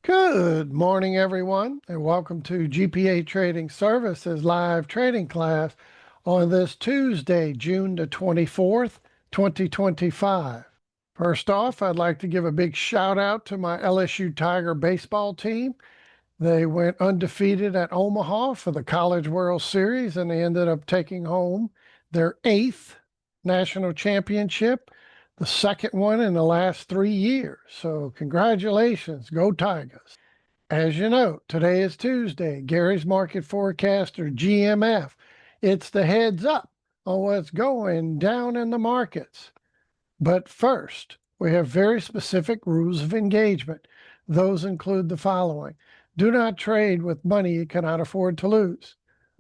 Good morning, everyone, and welcome to GPA Trading Services live trading class on this Tuesday, June the 24th, 2025. First off, I'd like to give a big shout out to my LSU Tiger baseball team. They went undefeated at Omaha for the College World Series, and they ended up taking home their 8th national championship, the second one in the last 3 years. So congratulations, go Tigers. As you know, today is Tuesday. Gary's Market Forecaster, GMF. It's the heads up on what's going down in the markets. But first, we have very specific rules of engagement. Those include the following. Do not trade with money you cannot afford to lose.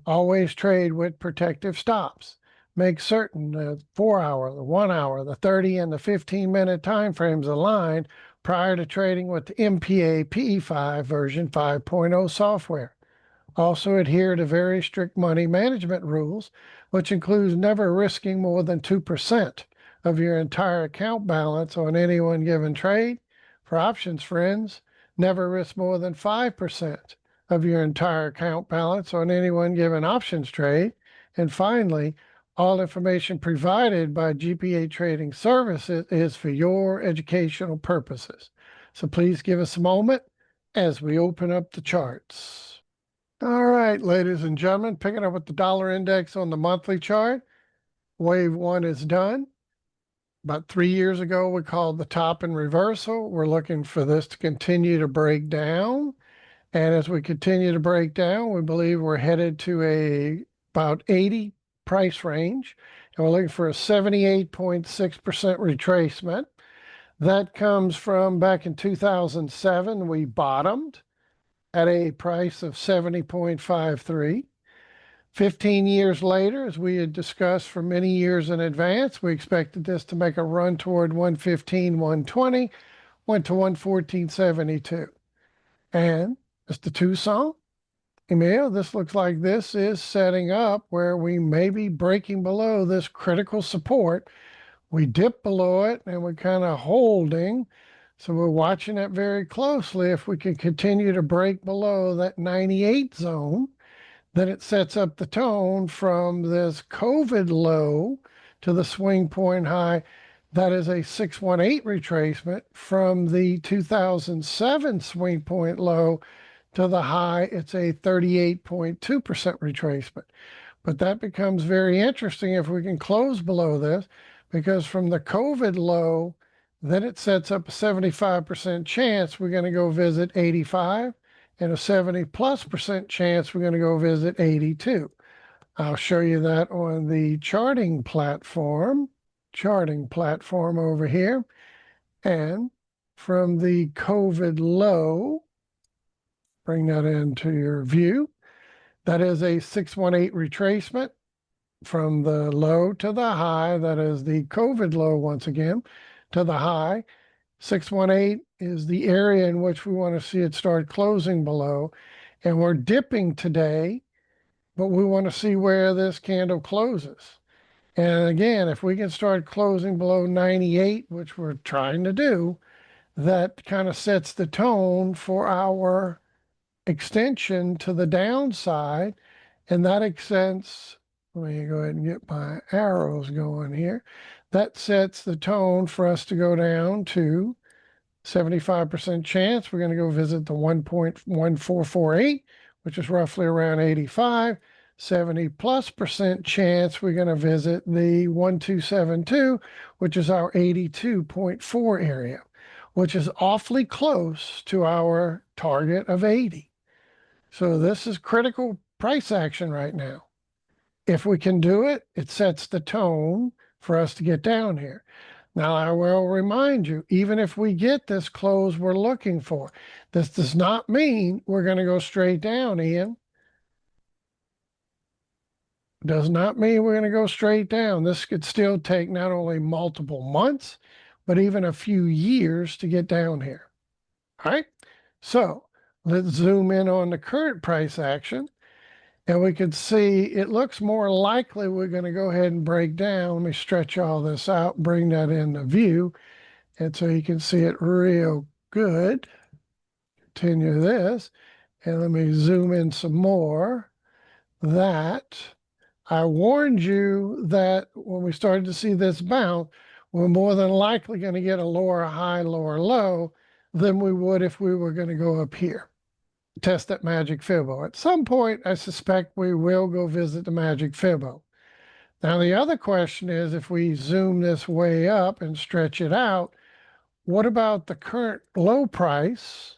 Always trade with protective stops. Make certain the 4-hour, the 1-hour, the 30 and the 15-minute time frames align prior to trading with the MPA PE5 version 5.0 software. Also adhere to very strict money management rules, which includes never risking more than 2% of your entire account balance on any one given trade. For options friends, never risk more than 5% of your entire account balance on any one given options trade. And finally, all information provided by GPA Trading Services is for your educational purposes. So please give us a moment as we open up the charts. All right, ladies and gentlemen, picking up with the dollar index on the monthly chart. Wave one is done. About 3 years ago, we called the top in reversal. We're looking for this to continue to break down. And as we continue to break down, we believe we're headed to about 80 price range. And we're looking for a 78.6% retracement. That comes from back in 2007, we bottomed at a price of 70.53. 15 years later, as we had discussed for many years in advance, we expected this to make a run toward 115, 120, went to 114.72. And Mr. Tucson, Emil, this looks like this is setting up where we may be breaking below this critical support. We dip below it and we're kind of holding. So we're watching it very closely. If we can continue to break below that 98 zone, then it sets up the tone from this COVID low to the swing point high. That is a 618 retracement from the 2007 swing point low to the high. It's a 38.2% retracement. But that becomes very interesting if we can close below this, because from the COVID low, then it sets up a 75% chance we're going to go visit 85 and a 70+% chance we're going to go visit 82. I'll show you that on the charting platform over here. And from the COVID low, bring that into your view. That is a 618 retracement from the low to the high. That is the COVID low once again to the high. 618 is the area in which we want to see it start closing below. And we're dipping today, but we want to see where this candle closes. And again, if we can start closing below 98, which we're trying to do, that kind of sets the tone for our extension to the downside. And that extends, let me go ahead and get my arrows going here. That sets the tone for us to go down to 75% chance we're going to go visit the 1.1448, which is roughly around 85. 70+% chance we're going to visit the 1272, which is our 82.4 area, which is awfully close to our target of 80. So this is critical price action right now. If we can do it, it sets the tone for us to get down here. Now, I will remind you, even if we get this close we're looking for, this does not mean we're going to go straight down, Ian. Does not mean we're going to go straight down. This could still take not only multiple months, but even a few years to get down here. All right, so let's zoom in on the current price action. And we can see it looks more likely we're going to go ahead and break down. Let me stretch all this out, bring that into view. And so you can see it real good. continue this, and let me zoom in some more, that I warned you that when we started to see this bounce, we're more than likely going to get a lower high, lower low than we would if we were going to go up here, test that Magic Fibo. At some point, I suspect we will go visit the Magic Fibo. Now, the other question is, if we zoom this way up and stretch it out, what about the current low price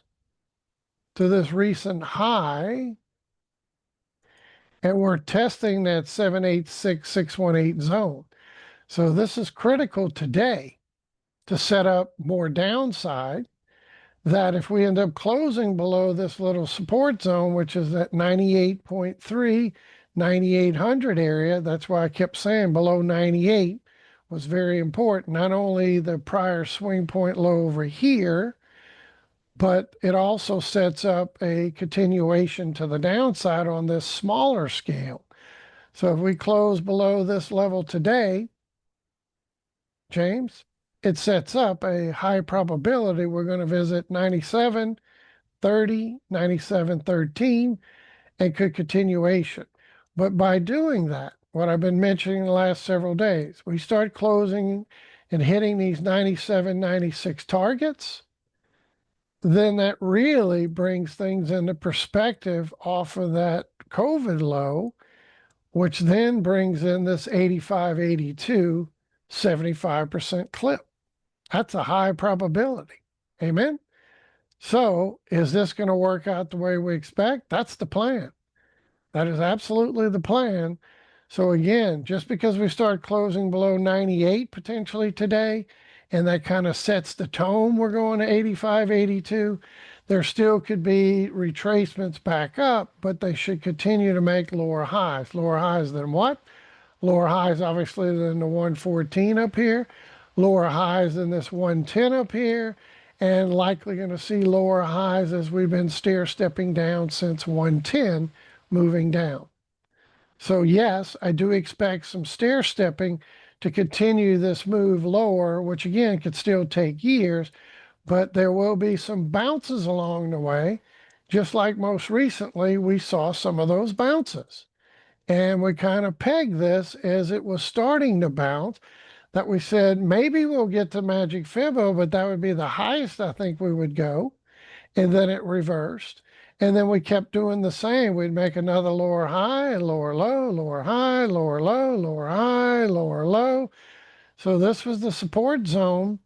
to this recent high? And we're testing that 786,618 zone. So this is critical today to set up more downside, that if we end up closing below this little support zone, which is at 98.3, 9800 area, that's why I kept saying below 98 was very important. Not only the prior swing point low over here, but it also sets up a continuation to the downside on this smaller scale. So if we close below this level today, James, it sets up a high probability we're going to visit 97.30, 97.13, and could continuation. But by doing that, what I've been mentioning the last several days, we start closing and hitting these 97, 96 targets, then that really brings things into perspective off of that COVID low, which then brings in this 85, 82, 75% clip. That's a high probability. Amen. So is this going to work out the way we expect? That's the plan. That is absolutely the plan. So again, just because we start closing below 98 potentially today, and that kind of sets the tone, we're going to 85, 82, there still could be retracements back up, but they should continue to make lower highs. Lower highs than what? Lower highs, obviously, than the 114 up here. Lower highs than this 110 up here. And likely going to see lower highs as we've been stair-stepping down since 110, moving down. So yes, I do expect some stair-stepping to continue this move lower, which again could still take years, but there will be some bounces along the way. Just like most recently, we saw some of those bounces. And we kind of pegged this as it was starting to bounce, that we said maybe we'll get to Magic Fibo, but that would be the highest I think we would go. And then it reversed. And then we kept doing the same. We'd make another lower high, lower low, lower high, lower low, lower high, lower low. So this was the support zone,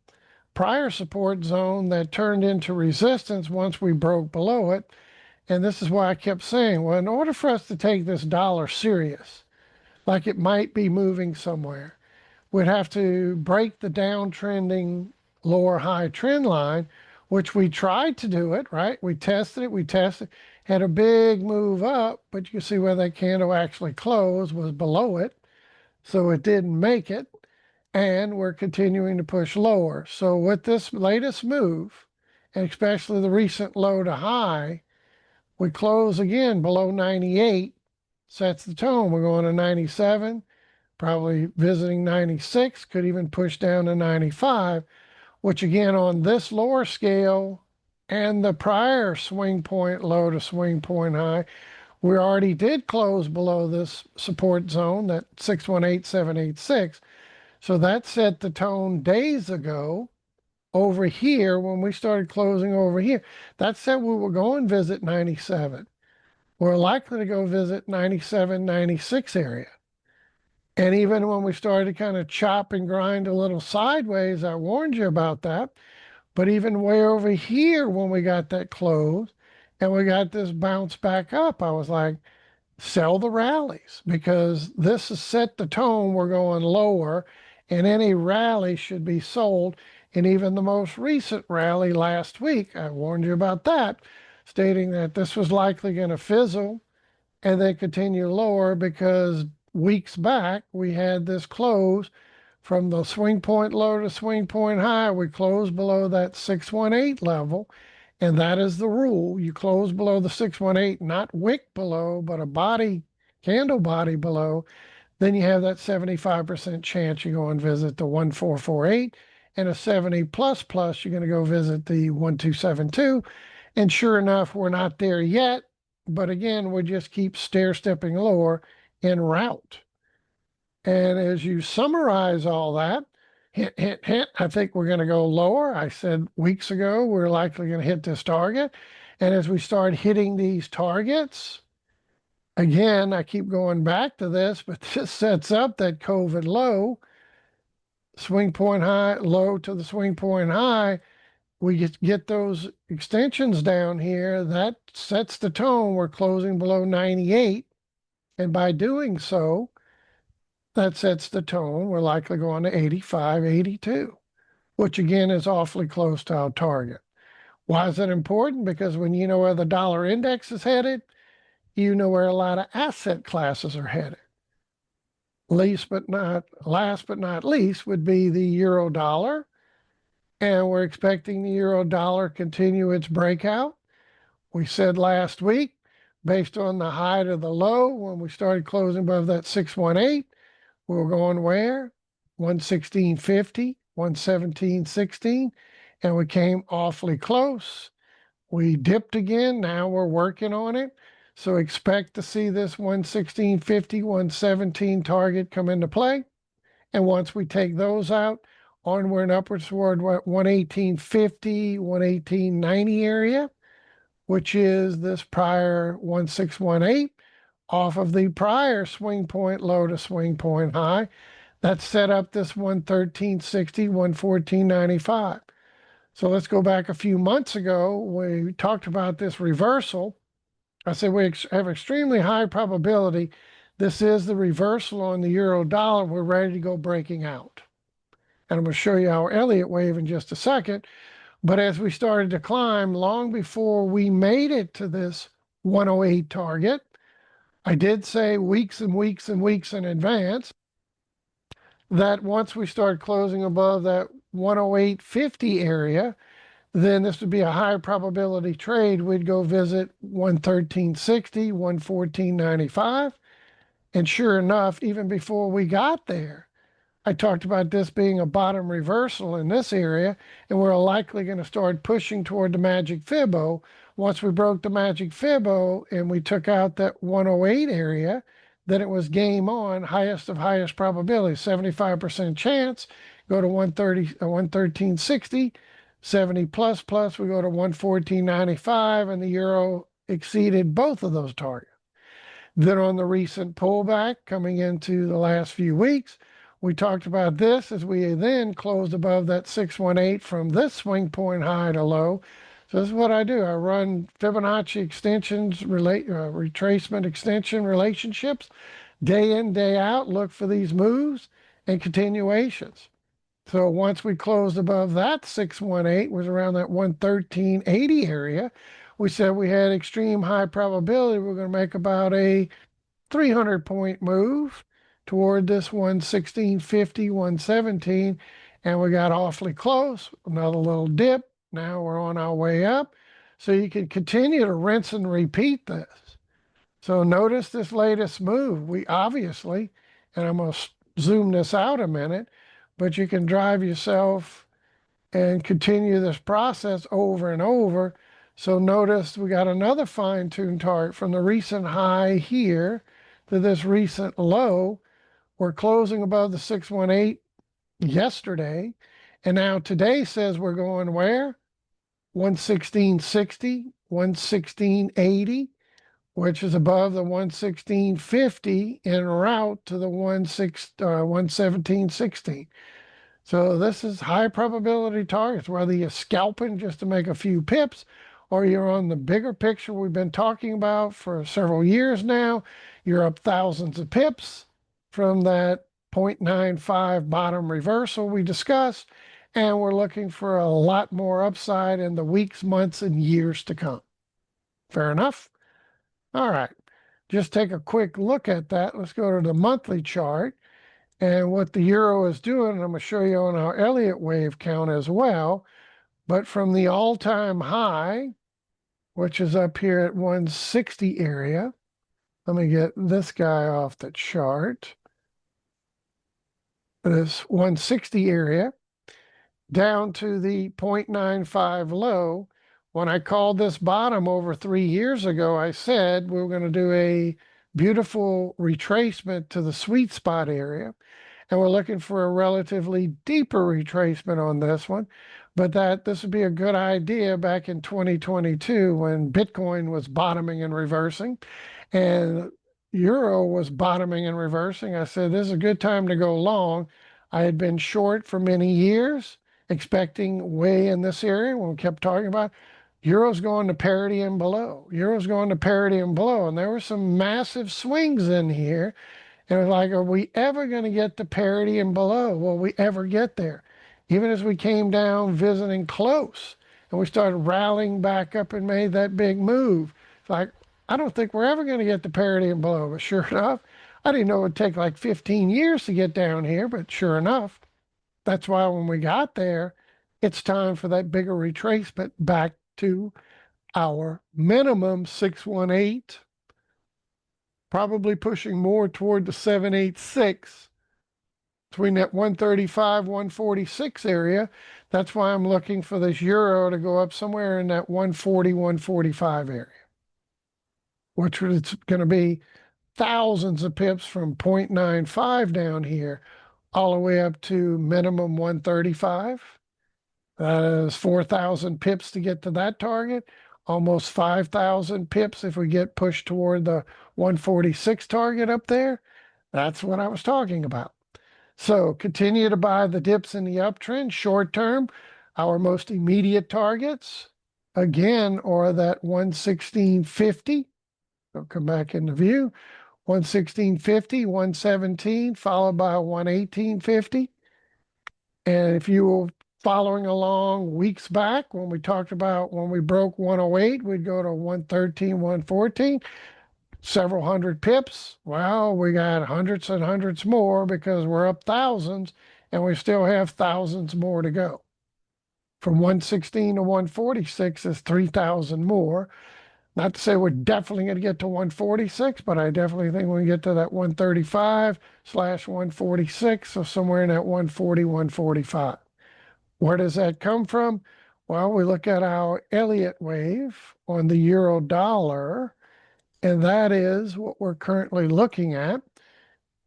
prior support zone, that turned into resistance once we broke below it. And this is why I kept saying, well, in order for us to take this dollar serious, like it might be moving somewhere, we'd have to break the downtrending lower high trend line, which we tried to do it, right? We tested it, had a big move up, but you can see where that candle actually closed was below it. So it didn't make it. And we're continuing to push lower. So with this latest move, and especially the recent low to high, we close again below 98, sets the tone. We're going to 97, probably visiting 96, could even push down to 95, which again on this lower scale and the prior swing point low to swing point high, we already did close below this support zone, that 618,786. So that set the tone days ago over here when we started closing over here. That said we were going to visit 97. We're likely to go visit 97, 96 area. And even when we started to kind of chop and grind a little sideways, I warned you about that. But even way over here when we got that close and we got this bounce back up, I was like, sell the rallies, because this has set the tone. We're going lower, and any rally should be sold. And even the most recent rally last week, I warned you about that, stating that this was likely going to fizzle and then continue lower, because weeks back we had this close from the swing point low to swing point high. We closed below that 618 level. And that is the rule. You close below the 618, not wick below, but a body, candle body below. Then you have that 75% chance you go and visit the 1448, and a 70 plus plus, you're going to go visit the 1272. And sure enough, we're not there yet. But again, we just keep stair-stepping lower en route. And as you summarize all that, hint, hint, hint, I think we're going to go lower. I said weeks ago we're likely going to hit this target. And as we start hitting these targets, again, I keep going back to this, but this sets up that COVID low, swing point high, low to the swing point high. We get those extensions down here. That sets the tone. We're closing below 98. And by doing so, that sets the tone. We're likely going to 85, 82, which again is awfully close to our target. Why is that important? Because when you know where the dollar index is headed, you know where a lot of asset classes are headed. Last but not least would be the euro dollar. And we're expecting the euro dollar continue its breakout. We said last week, based on the high to the low, when we started closing above that 618, we were going where? 116.50, 117.16, and we came awfully close. We dipped again. Now we're working on it. So expect to see this 116.50, 117 target come into play. And once we take those out, onward and upwards toward 118.50, 118.90 area, which is this prior 1618 off of the prior swing point low to swing point high. That set up this 113.60, 114.95. So let's go back a few months ago. We talked about this reversal. I said we have extremely high probability. This is the reversal on the euro dollar. We're ready to go breaking out. And I'm going to show you our Elliott wave in just a second. But as we started to climb, long before we made it to this 108 target, I did say weeks and weeks and weeks in advance that once we start closing above that 108.50 area, then this would be a high probability trade. We'd go visit 113.60, 114.95. And sure enough, even before we got there, I talked about this being a bottom reversal in this area, and we're likely going to start pushing toward the Magic Fibo. Once we broke the Magic Fibo and we took out that 108 area, then it was game on, highest of highest probability, 75% chance, go to 113.60, 70 plus plus, we go to 114.95, and the euro exceeded both of those targets. Then on the recent pullback coming into the last few weeks, we talked about this as we then closed above that 618 from this swing point high to low. So this is what I do. I run Fibonacci extensions, retracement extension relationships, day in, day out, look for these moves and continuations. So once we closed above that 618, was around that 113.80 area, we said we had extreme high probability we're going to make about a 300-point move toward this 116.50, 117, and we got awfully close. Another little dip. Now we're on our way up. So you can continue to rinse and repeat this. So notice this latest move. We obviously, and I'm going to zoom this out a minute, but you can drive yourself and continue this process over and over. So notice we got another fine-tuned target from the recent high here to this recent low. We're closing above the 618 yesterday. And now today says we're going where? 116.60, 116.80, which is above the 116.50 en route to the 117.16. So this is high probability targets, whether you're scalping just to make a few pips or you're on the bigger picture we've been talking about for several years now. You're up thousands of pips from that 0.95 bottom reversal we discussed, and we're looking for a lot more upside in the weeks, months, and years to come. Fair enough? All right, just take a quick look at that. Let's go to the monthly chart. And what the euro is doing, and I'm going to show you on our Elliott wave count as well, but from the all-time high, which is up here at 160 area, let me get this guy off the chart, this 160 area, down to the 0.95 low, When I called this bottom over 3 years ago, I said we were going to do a beautiful retracement to the sweet spot area. And we're looking for a relatively deeper retracement on this one. But that this would be a good idea back in 2022 when Bitcoin was bottoming and reversing and Euro was bottoming and reversing. I said, this is a good time to go long. I had been short for many years, expecting way in this area when we kept talking about Euro's going to parity and below. Euro's going to parity and below. And there were some massive swings in here. And it was like, are we ever going to get to parity and below? Will we ever get there? Even as we came down visiting close and we started rallying back up and made that big move. It's like, I don't think we're ever going to get to parity and below. But sure enough, I didn't know it would take like 15 years to get down here. But sure enough, that's why when we got there, it's time for that bigger retracement back to our minimum 618, probably pushing more toward the 786 between that 135, 146 area. That's why I'm looking for this euro to go up somewhere in that 140, 145 area, which is going to be thousands of pips from 0.95 down here all the way up to minimum 135. That is 4,000 pips to get to that target, almost 5,000 pips if we get pushed toward the 146 target up there. That's what I was talking about. So continue to buy the dips in the uptrend short term. Our most immediate targets, again, are that 116.50. I'll come back into view. 116.50, 117, followed by 118.50. And if you were following along weeks back when we talked about when we broke 108, we'd go to 113, 114, several hundred pips. Well, we got hundreds and hundreds more because we're up thousands and we still have thousands more to go. From 116 to 146 is 3,000 more. Not to say we're definitely going to get to 146, but I definitely think we can get to that 135/146, so somewhere in that 140, 145. Where does that come from? Well, we look at our Elliott wave on the euro dollar, and that is what we're currently looking at.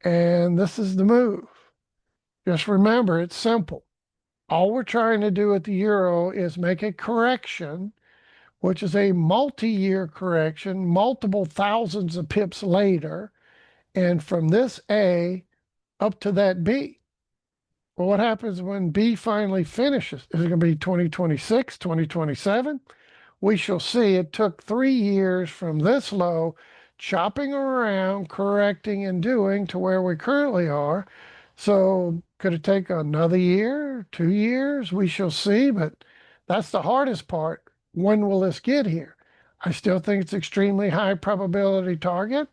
And this is the move. Just remember, it's simple. All we're trying to do with the euro is make a correction, which is a multi-year correction, multiple thousands of pips later, and from this A up to that B. Well, what happens when B finally finishes? Is it going to be 2026, 2027? We shall see. It took 3 years from this low, chopping around, correcting, and doing to where we currently are. So could it take another year, 2 years? We shall see. But that's the hardest part. When will this get here? I still think it's extremely high probability target.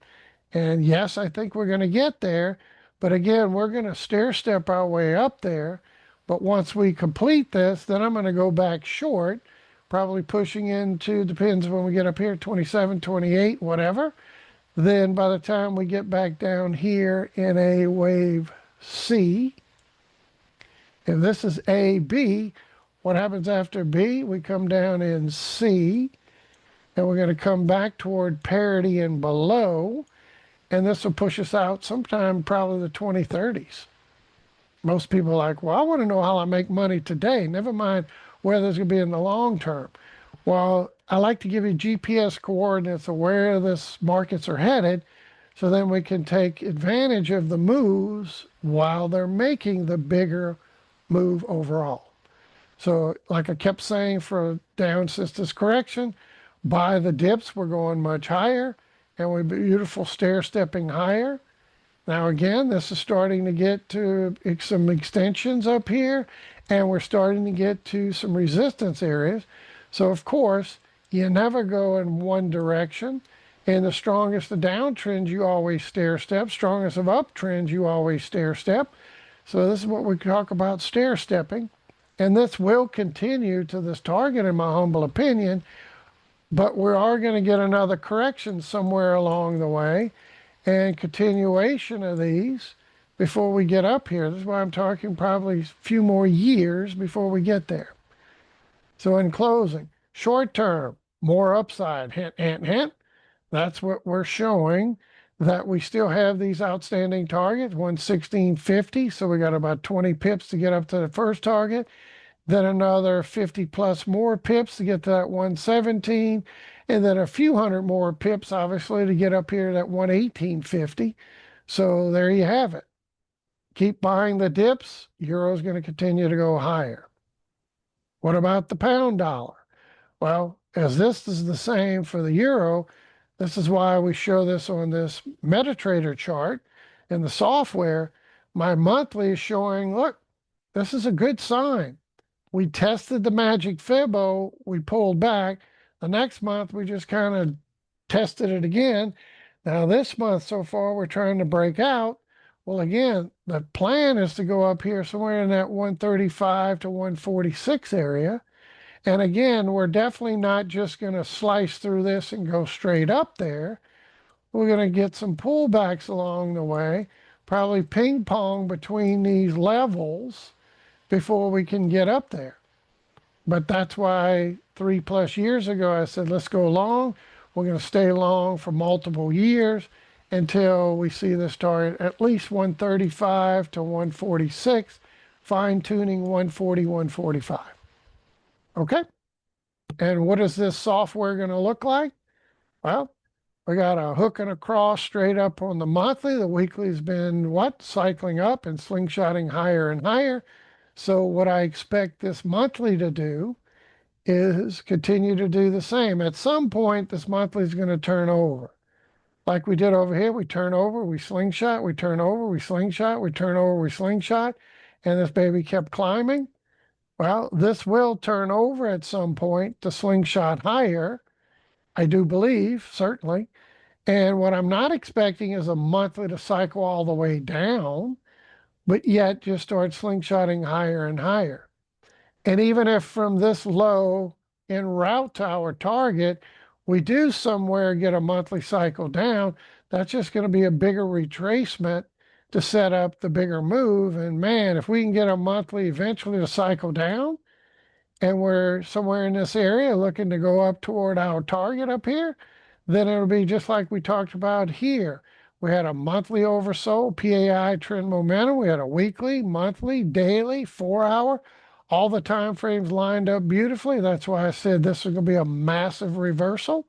And yes, I think we're going to get there. But again, we're going to stair step our way up there. But once we complete this, then I'm going to go back short, probably pushing into, depends when we get up here, 27, 28, whatever. Then by the time we get back down here in a wave C, if this is A, B, what happens after B? We come down in C, and we're going to come back toward parity and below, and this will push us out sometime probably the 2030s. Most people are like, well, I want to know how I make money today, never mind whether it's going to be in the long term. Well, I like to give you GPS coordinates of where this markets are headed, so then we can take advantage of the moves while they're making the bigger move overall. So like I kept saying for down since correction, buy the dips, we're going much higher, and we're beautiful stair stepping higher. Now again, this is starting to get to some extensions up here, and we're starting to get to some resistance areas. So of course, you never go in one direction. And the strongest of downtrends, you always stair step. Strongest of uptrends, you always stair step. So this is what we talk about stair stepping. And this will continue to this target, in my humble opinion, but we are going to get another correction somewhere along the way and continuation of these before we get up here. This is why I'm talking probably a few more years before we get there. So in closing, Short term, more upside, hint, hint, hint. That's what we're showing, that we still have these outstanding targets, 116.50. So we got about 20 pips to get up to the first target, then another 50 plus more pips to get to that 117, and then a few hundred more pips, obviously, to get up here to that 118.50. So there you have it. Keep buying the dips. Euro is going to continue to go higher. What about the pound dollar? Well, as this is the same for the euro, this is why we show this on this MetaTrader chart in the software. My monthly is showing, look, this is a good sign. We tested the Magic Fibo, we pulled back. The next month, we just kind of tested it again. Now, this month so far, we're trying to break out. Well, again, the plan is to go up here somewhere in that 135 to 146 area. And again, we're definitely not just going to slice through this and go straight up there. We're going to get some pullbacks along the way, probably ping pong between these levels before we can get up there. But that's why 3+ years ago I said, let's go long. We're going to stay long for multiple years until we see this target at least 135 to 146, fine tuning 140, 145. Okay. And what is this software going to look like? Well, we got a hook and a cross straight up on the monthly. The weekly's been what? Cycling up and slingshotting higher and higher. So what I expect this monthly to do is continue to do the same. At some point, this monthly is going to turn over. Like we did over here, we turn over, we slingshot, we turn over, we slingshot, we turn over, we slingshot, and this baby kept climbing. Well, this will turn over at some point to slingshot higher, I do believe, certainly. And what I'm not expecting is a monthly to cycle all the way down, but yet just start slingshotting higher and higher. And even if from this low en route to our target, we do somewhere get a monthly cycle down, that's just going to be a bigger retracement to set up the bigger move. And man, if we can get a monthly eventually to cycle down, and we're somewhere in this area looking to go up toward our target up here, then it'll be just like we talked about here. We had a monthly oversold, PAI trend momentum. We had a weekly, monthly, daily, 4-hour. All the time frames lined up beautifully. That's why I said this is going to be a massive reversal.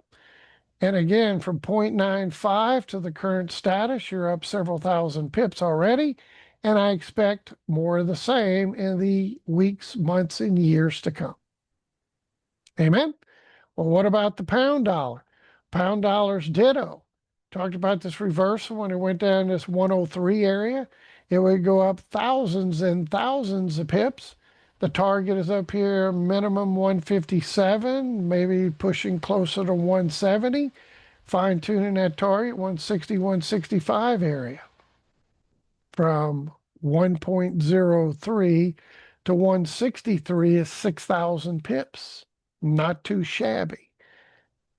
And again, from 0.95 to the current status, you're up several thousand pips already. And I expect more of the same in the weeks, months, and years to come. Amen? Well, what about the pound dollar? Pound dollar's ditto. Talked about this reversal when it went down this 103 area. It would go up thousands and thousands of pips. The target is up here, minimum 157, maybe pushing closer to 170. Fine tuning that target, 160, 165 area. From 1.03 to 163 is 6,000 pips. Not too shabby.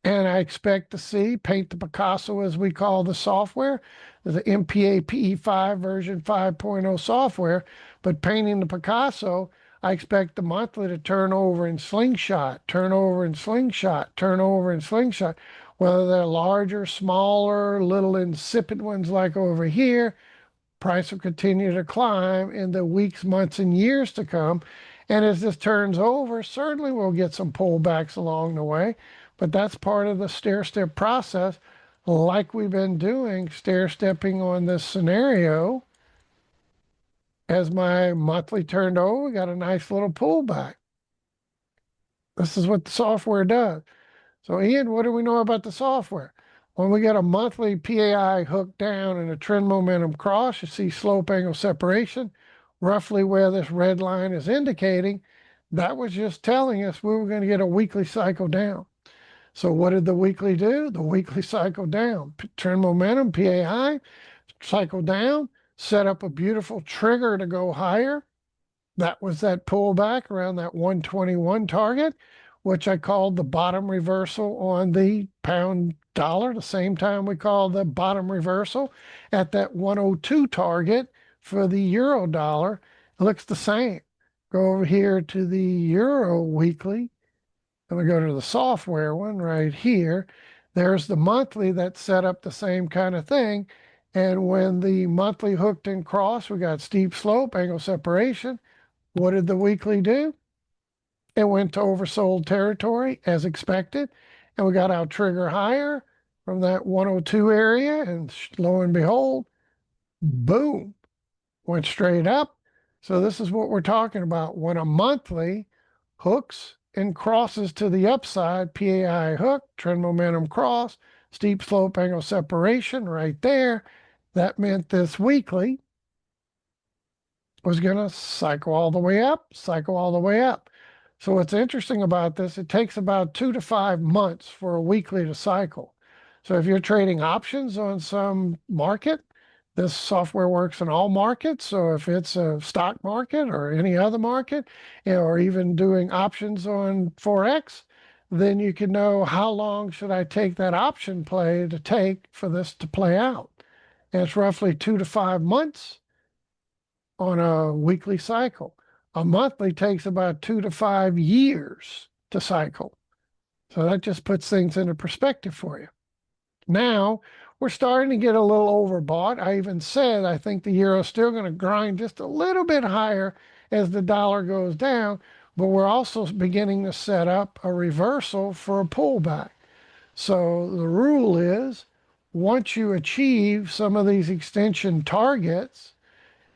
And I expect to see Paint the Picasso, as we call the software, the MPA PE5 version 5.0 software. But painting the Picasso, I expect the monthly to turn over and slingshot, turn over and slingshot, turn over and slingshot. Whether they're larger, smaller, little insipid ones like over here, price will continue to climb in the weeks, months, and years to come. And as this turns over, certainly we'll get some pullbacks along the way. But that's part of the stair-step process, like we've been doing, stair-stepping on this scenario. As my monthly turned over, we got a nice little pullback. This is what the software does. So Ian, what do we know about the software? When we get a monthly PAI hook down and a trend momentum cross, you see slope angle separation, roughly where this red line is indicating. That was just telling us we were going to get a weekly cycle down. So what did the weekly do? The weekly cycle down. Trend momentum, PAI, cycle down, set up a beautiful trigger to go higher. That was that pullback around that 121 target, which I called the bottom reversal on the pound dollar, the same time we called the bottom reversal at that 102 target for the euro dollar. It looks the same. Go over here to the euro weekly. And we go to the software one right here. There's the monthly that's set up the same kind of thing. And when the monthly hooked and crossed, we got steep slope, angle separation. What did the weekly do? It went to oversold territory as expected. And we got our trigger higher from that 102 area. And lo and behold, boom, went straight up. So this is what we're talking about. When a monthly hooks and crosses to the upside, PAI hook, trend momentum cross, steep slope angle separation right there. That meant this weekly was going to cycle all the way up, cycle all the way up. So what's interesting about this, it takes about 2 to 5 months for a weekly to cycle. So if you're trading options on some market, this software works in all markets. So if it's a stock market or any other market, or even doing options on Forex, then you can know how long should I take that option play to take for this to play out. And it's roughly 2 to 5 months on a weekly cycle. A monthly takes about 2 to 5 years to cycle. So that just puts things into perspective for you. Now we're starting to get a little overbought. I even said I think the euro is still going to grind just a little bit higher as the dollar goes down, but we're also beginning to set up a reversal for a pullback. So the rule is once you achieve some of these extension targets,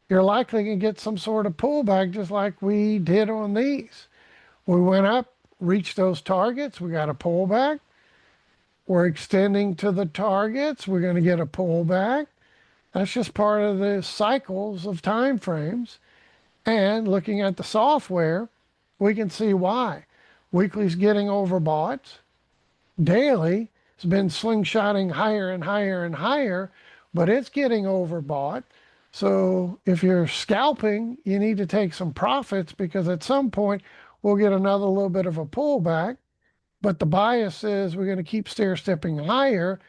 you're likely to get some sort of pullback just like we did on these. We went up, reached those targets, we got a pullback. We're extending to the targets, we're going to get a pullback. That's just part of the cycles of time frames. And looking at the software, we can see why. Weekly's getting overbought. Daily has been slingshotting higher and higher and higher, but it's getting overbought. So if you're scalping, you need to take some profits because at some point we'll get another little bit of a pullback. But the bias is we're going to keep stair stepping higher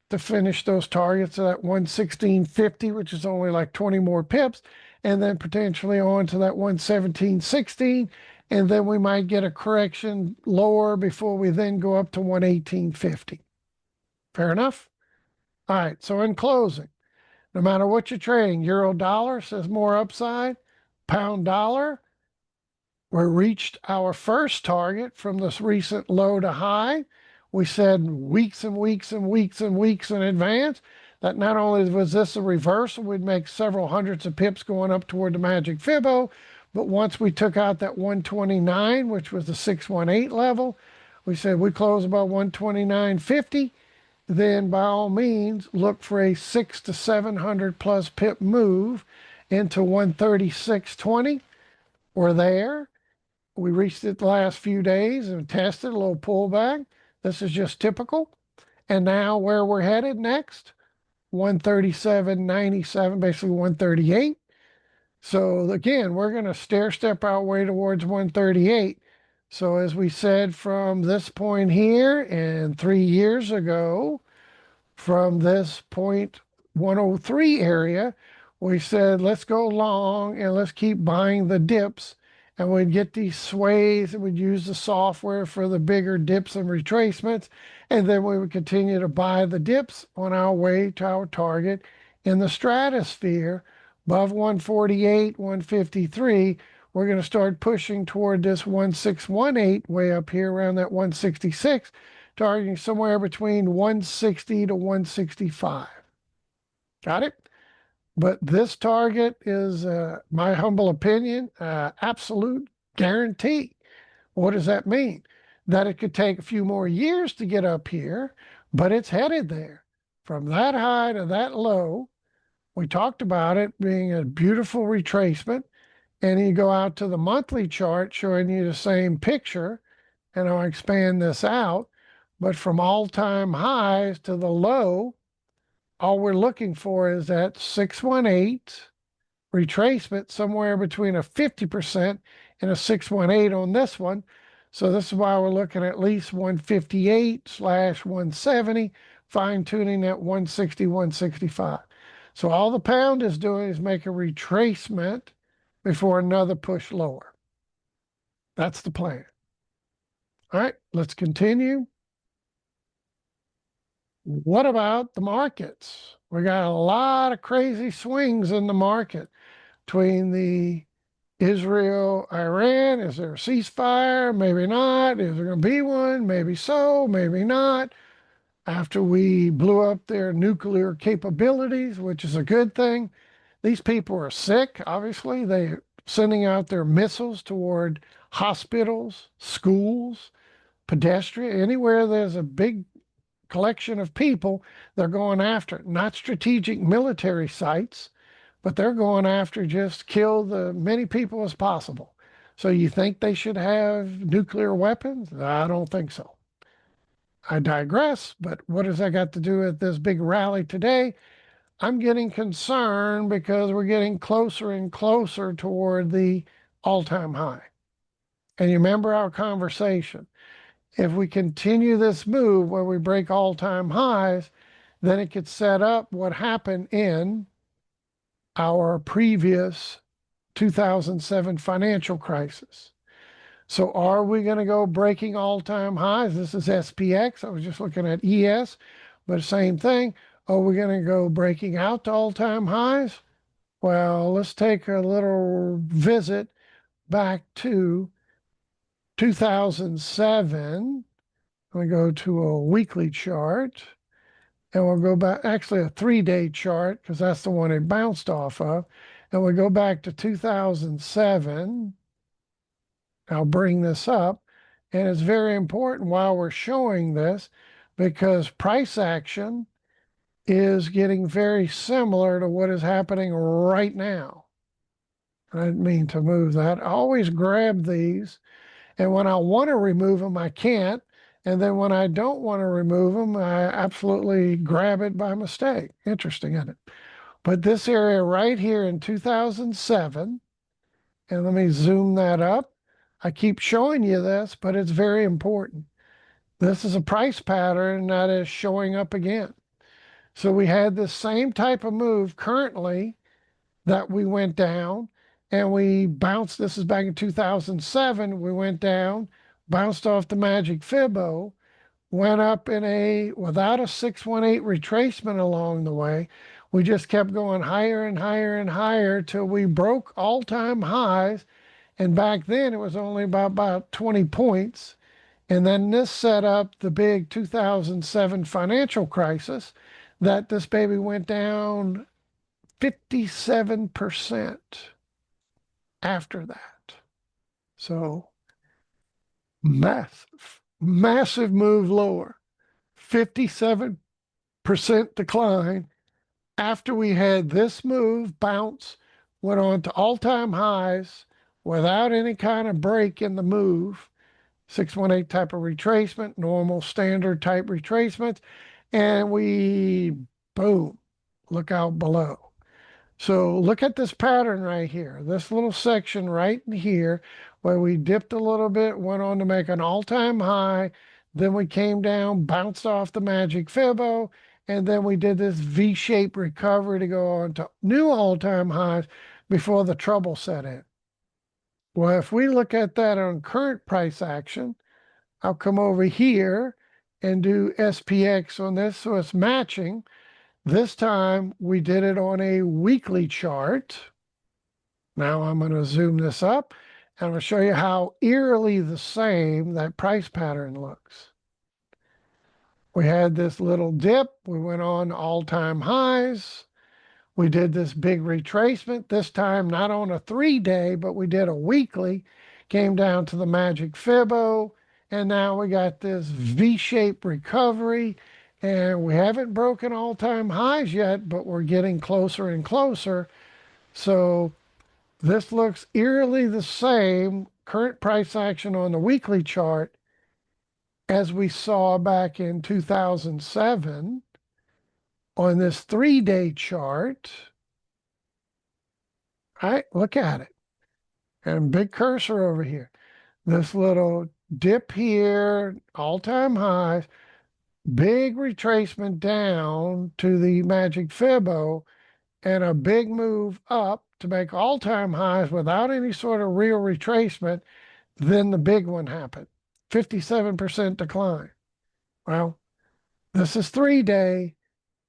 to finish those targets at that 116.50, which is only like 20 more pips, and then potentially on to that 117.16. And then we might get a correction lower before we then go up to 118.50. Fair enough? All right. So in closing, no matter what you're trading, euro dollar says more upside, pound dollar, we reached our first target from this recent low to high. We said weeks and weeks and weeks and weeks in advance that not only was this a reversal, we'd make several hundreds of pips going up toward the Magic Fibo, but once we took out that 129, which was the 618 level, we said we close about 129.50. Then by all means look for a 600 to 700 plus pip move into 136.20. We're there. We reached it the last few days and tested a little pullback. This is just typical. And now where we're headed next, 137.97, basically 138. So again, we're going to stair step our way towards 138. So as we said from this point here and 3 years ago, from this point 103 area, we said, let's go long and let's keep buying the dips. And we'd get these sways and we'd use the software for the bigger dips and retracements. And then we would continue to buy the dips on our way to our target in the stratosphere above 148, 153. We're going to start pushing toward this 1618 way up here around that 166, targeting somewhere between 160 to 165. Got it? But this target is, my humble opinion, absolute guarantee. What does that mean? That it could take a few more years to get up here, but it's headed there. From that high to that low, we talked about it being a beautiful retracement. And you go out to the monthly chart showing you the same picture, and I'll expand this out. But from all-time highs to the low, all we're looking for is that 618 retracement somewhere between a 50% and a 618 on this one. So this is why we're looking at least 158/170, fine-tuning that 160, 165. So all the pound is doing is make a retracement before another push lower. That's the plan. All right, let's continue. What about the markets? We got a lot of crazy swings in the market between the Israel, Iran. Is there a ceasefire? Maybe not. Is there going to be one? Maybe so, maybe not. After we blew up their nuclear capabilities, which is a good thing. These people are sick, obviously. They're sending out their missiles toward hospitals, schools, pedestrian, anywhere there's a big collection of people, they're going after it. Not strategic military sites, but they're going after just kill the many people as possible. So you think they should have nuclear weapons? I don't think so. I digress, but what has that got to do with this big rally today? I'm getting concerned because we're getting closer and closer toward the all-time high. And you remember our conversation. If we continue this move where we break all-time highs, then it could set up what happened in our previous 2007 financial crisis. So are we going to go breaking all-time highs? This is SPX. I was just looking at ES, but same thing. Are we going to go breaking out to all-time highs? Well, let's take a little visit back to 2007. We go to a weekly chart, and we'll go back, actually a 3-day chart, because that's the one it bounced off of. And we go back to 2007. I'll bring this up, and it's very important while we're showing this, because price action is getting very similar to what is happening right now. I didn't mean to move that. I always grab these, and when I want to remove them, I can't. And then when I don't want to remove them, I absolutely grab it by mistake. Interesting, isn't it? But this area right here in 2007, and let me zoom that up. I keep showing you this, but it's very important. This is a price pattern that is showing up again. So we had this same type of move currently that we went down and we bounced. This is back in 2007. We went down, bounced off the Magic Fibo, went up in a, without a 618 retracement along the way. We just kept going higher and higher and higher till we broke all-time highs. And back then it was only about 20 points. And then this set up the big 2007 financial crisis that this baby went down 57% after that. So massive move lower, 57% decline after we had this move bounce, went on to all-time highs without any kind of break in the move, 618 type of retracement, normal standard type retracements, and we, boom, look out below. So look at this pattern right here, this little section right in here where we dipped a little bit, went on to make an all-time high, then we came down, bounced off the Magic Fibo, and then we did this V-shaped recovery to go on to new all-time highs before the trouble set in. Well, if we look at that on current price action, I'll come over here and do SPX on this so it's matching. This time we did it on a weekly chart. Now I'm going to zoom this up and I'm going to show you how eerily the same that price pattern looks. We had this little dip. We went on all-time highs. We did this big retracement, this time not on a 3-day, but we did a weekly, came down to the Magic Fibo, and now we got this V-shaped recovery, and we haven't broken all-time highs yet, but we're getting closer and closer. So this looks eerily the same, current price action on the weekly chart, as we saw back in 2007 on this 3-day chart. All right, look at it. And big cursor over here. This little dip here, all-time highs, big retracement down to the Magic Fibo, and a big move up to make all-time highs without any sort of real retracement. Then the big one happened, 57% decline. Well, this is 3-day,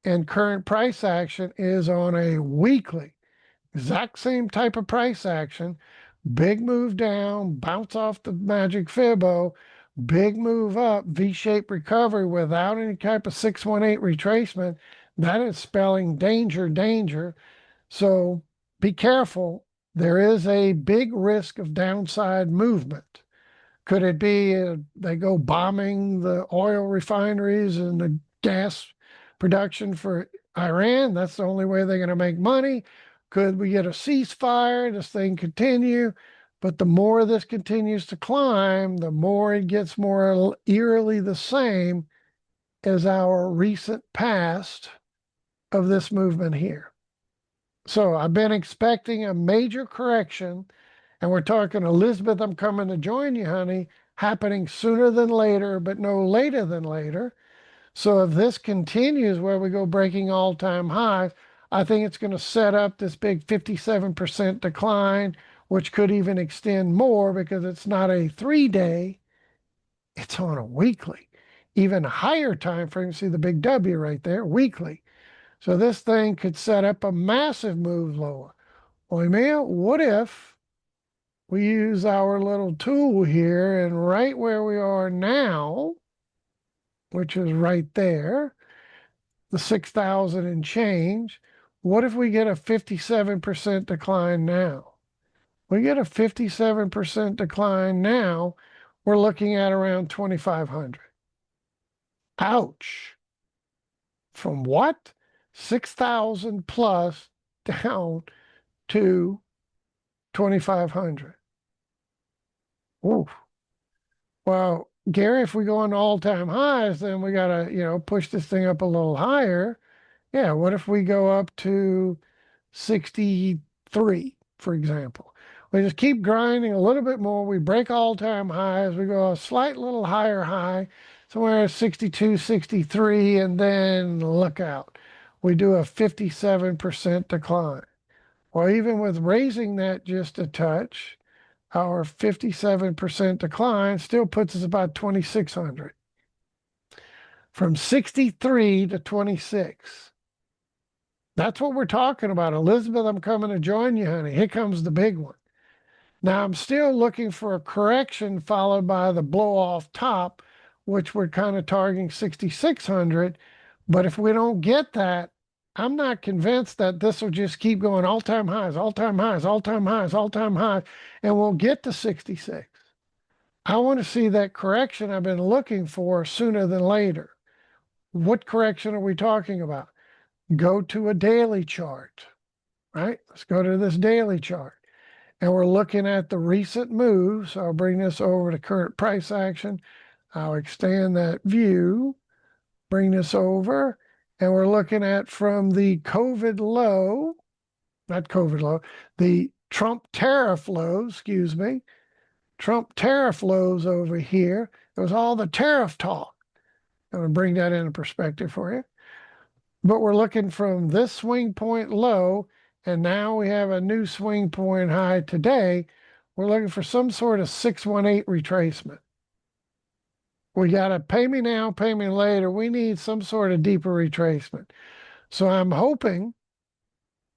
and current price action is on a weekly. Exact same type of price action. Big move down, bounce off the Magic Fibo, big move up, V-shaped recovery without any type of 618 retracement. That is spelling danger, danger. So be careful. There is a big risk of downside movement. Could it be they go bombing the oil refineries and the gas production for Iran? That's the only way they're going to make money. Could we get a ceasefire? This thing continue? But the more this continues to climb, the more it gets more eerily the same as our recent past of this movement here. So I've been expecting a major correction, and we're talking, Elizabeth, I'm coming to join you, honey, happening sooner than later, but no later than later. So if this continues where we go breaking all-time highs, I think it's going to set up this big 57% decline, which could even extend more because it's not a 3-day, it's on a weekly. Even higher time frame, see the big W right there, weekly. So this thing could set up a massive move lower. Well, Emil, what if we use our little tool here, and right where we are now, which is right there, the 6,000 and change, what if we get a 57% decline now? We get a 57% decline now, we're looking at around 2,500. Ouch. From what? 6,000 plus down to 2,500. Ooh. Well, Gary, if we go on all-time highs, then we got to, push this thing up a little higher. Yeah, what if we go up to 63, for example? We just keep grinding a little bit more. We break all-time highs. We go a slight little higher high, somewhere at 62, 63, and then look out. We do a 57% decline. Well, even with raising that just a touch, our 57% decline still puts us about 2,600. From 63 to 26. That's what we're talking about. Elizabeth, I'm coming to join you, honey. Here comes the big one. Now, I'm still looking for a correction followed by the blow off top, which we're kind of targeting 6,600. But if we don't get that, I'm not convinced that this will just keep going all-time highs, all-time highs, all-time highs, all-time highs, and we'll get to 66. I want to see that correction I've been looking for sooner than later. What correction are we talking about? Go to a daily chart, right? Let's go to this daily chart. And we're looking at the recent moves. So I'll bring this over to current price action. I'll extend that view, bring this over, and we're looking at from the COVID low, not COVID low, the Trump tariff low, excuse me, Trump tariff lows over here. It was all the tariff talk. I'm going to bring that into perspective for you. But we're looking from this swing point low, and now we have a new swing point high today. We're looking for some sort of 618 retracement. We got to pay me now, pay me later. We need some sort of deeper retracement. So I'm hoping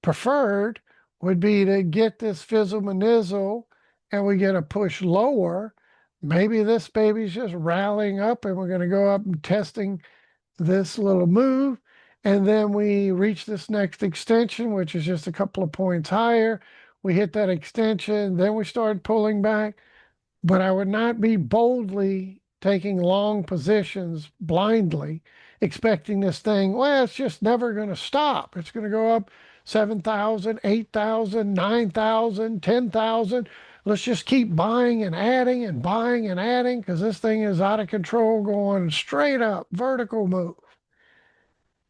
preferred would be to get this fizzle manizzle and we get a push lower. Maybe this baby's just rallying up and we're going to go up and testing this little move. And then we reach this next extension, which is just a couple of points higher. We hit that extension, then we start pulling back. But I would not be boldly taking long positions blindly, expecting this thing, well, it's just never going to stop. It's going to go up 7,000, 8,000, 9,000, 10,000. Let's just keep buying and adding and buying and adding because this thing is out of control, going straight up, vertical move.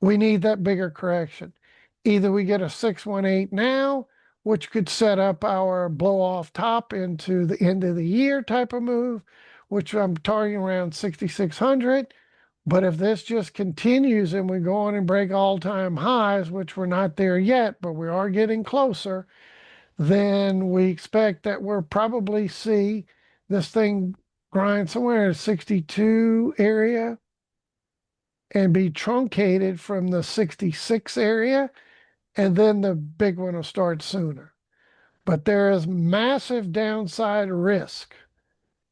We need that bigger correction. Either we get a 618 now, which could set up our blow off top into the end of the year type of move, which I'm targeting around 6,600. But if this just continues and we go on and break all-time highs, which we're not there yet, but we are getting closer, then we expect that we'll probably see this thing grind somewhere in 62 area and be truncated from the 66 area, and then the big one will start sooner. But there is massive downside risk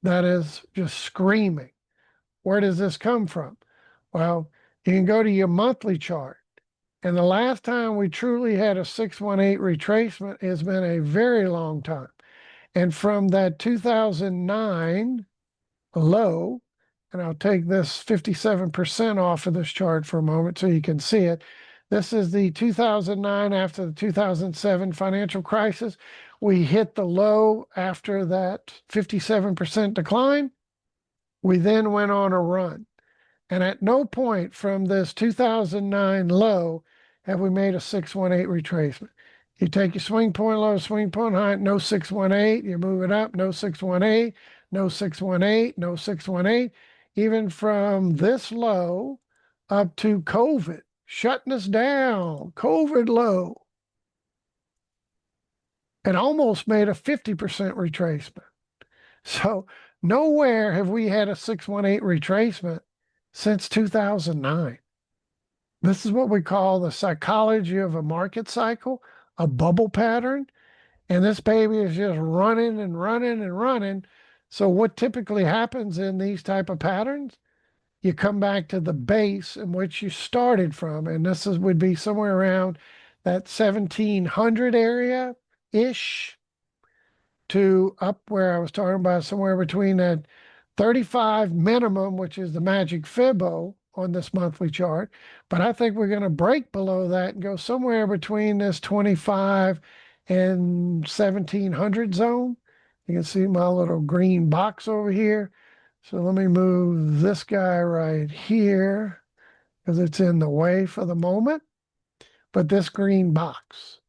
that is just screaming. Where does this come from? Well, you can go to your monthly chart. And the last time we truly had a 618 retracement has been a very long time. And from that 2009 low, and I'll take this 57% off of this chart for a moment so you can see it. This is the 2009 after the 2007 financial crisis. We hit the low after that 57% decline. We then went on a run. And at no point from this 2009 low have we made a 618 retracement. You take your swing point low, swing point high, no 618. You move it up, no 618, no 618, no 618. Even from this low up to COVID, shutting us down, COVID low, and almost made a 50% retracement. So nowhere have we had a 618 retracement since 2009. This is what we call the psychology of a market cycle, a bubble pattern. And this baby is just running and running and running. So what typically happens in these type of patterns, you come back to the base in which you started from. And this would be somewhere around that 1700 area ish to up where I was talking about, somewhere between that 35 minimum, which is the Magic Fibo on this monthly chart. But I think we're going to break below that and go somewhere between this 25 and 1700 zone. You can see my little green box over here. So let me move this guy right here because it's in the way for the moment. But this green box.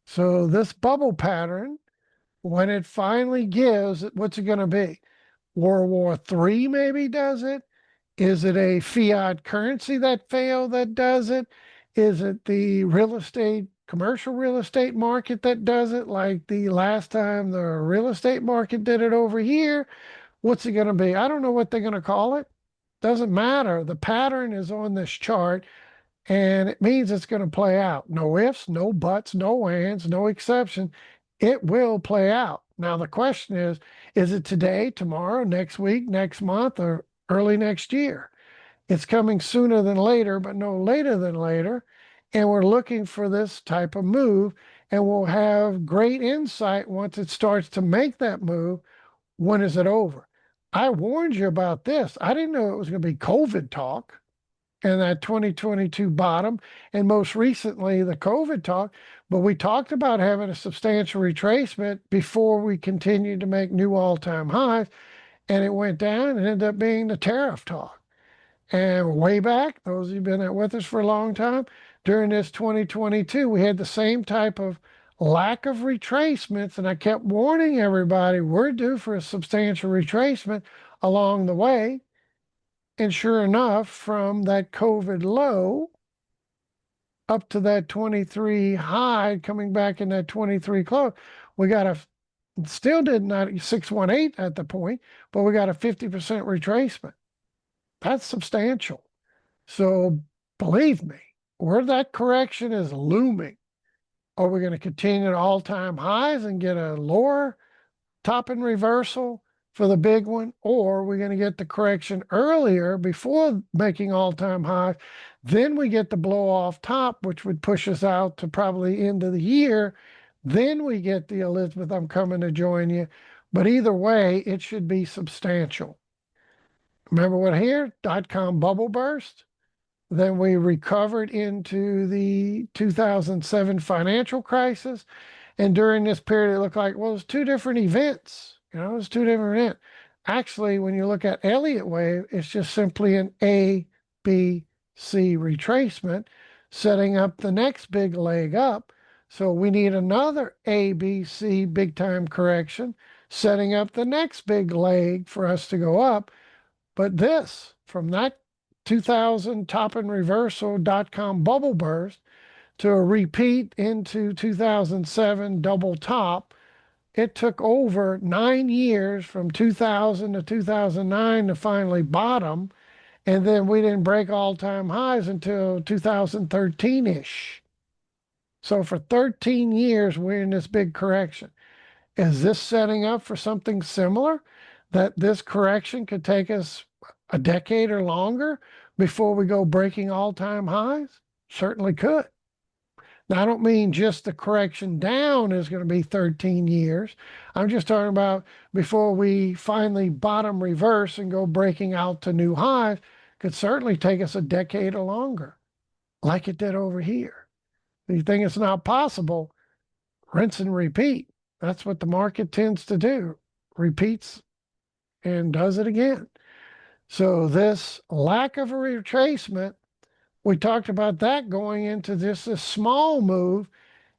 So this bubble pattern, when it finally gives, what's it going to be? World War III maybe does it? Is it a fiat currency that failed that does it? Is it the real estate, commercial real estate market that does it, like the last time the real estate market did it over here? What's it going to be? I don't know what they're going to call it. Doesn't matter. The pattern is on this chart, and it means it's going to play out. No ifs, no buts, no ands, no exception. It will play out. Now, the question is it today, tomorrow, next week, next month, or early next year? It's coming sooner than later, but no later than later. And we're looking for this type of move, and we'll have great insight once it starts to make that move. When is it over? I warned you about this. I didn't know it was going to be COVID talk and that 2022 bottom, and most recently the COVID talk. But we talked about having a substantial retracement before we continued to make new all-time highs, and it went down and ended up being the tariff talk. And way back, those of you who've been with us for a long time, during this 2022, we had the same type of lack of retracements, and I kept warning everybody we're due for a substantial retracement along the way. And sure enough, from that COVID low up to that 23 high, coming back in that 23 close, we got a still did not 618 at the point, but we got a 50% retracement. That's substantial. So believe me, where that correction is looming, are we going to continue at all-time highs and get a lower top and reversal for the big one, or we're going to get the correction earlier before making all-time highs? Then we get the blow off top, which would push us out to probably end of the year. Then we get the Elizabeth, I'm coming to join you. But either way, it should be substantial. Remember what here? .com bubble burst. Then we recovered into the 2007 financial crisis. And during this period, it looked like, well, it's two different events. It's two different events. Actually, when you look at Elliott wave, it's just simply an A, B, C retracement, setting up the next big leg up. So we need another A, B, C big time correction, setting up the next big leg for us to go up. But this, from that 2000 top and reversal.com bubble burst to a repeat into 2007 double top, it took over 9 years from 2000 to 2009 to finally bottom. And then we didn't break all-time highs until 2013-ish. So for 13 years, we're in this big correction. Is this setting up for something similar? That this correction could take us a decade or longer before we go breaking all-time highs? Certainly could. Now, I don't mean just the correction down is going to be 13 years. I'm just talking about before we finally bottom reverse and go breaking out to new highs, could certainly take us a decade or longer, like it did over here. If you think it's not possible, rinse and repeat. That's what the market tends to do. Repeats and does it again. So this lack of a retracement, we talked about that going into this a small move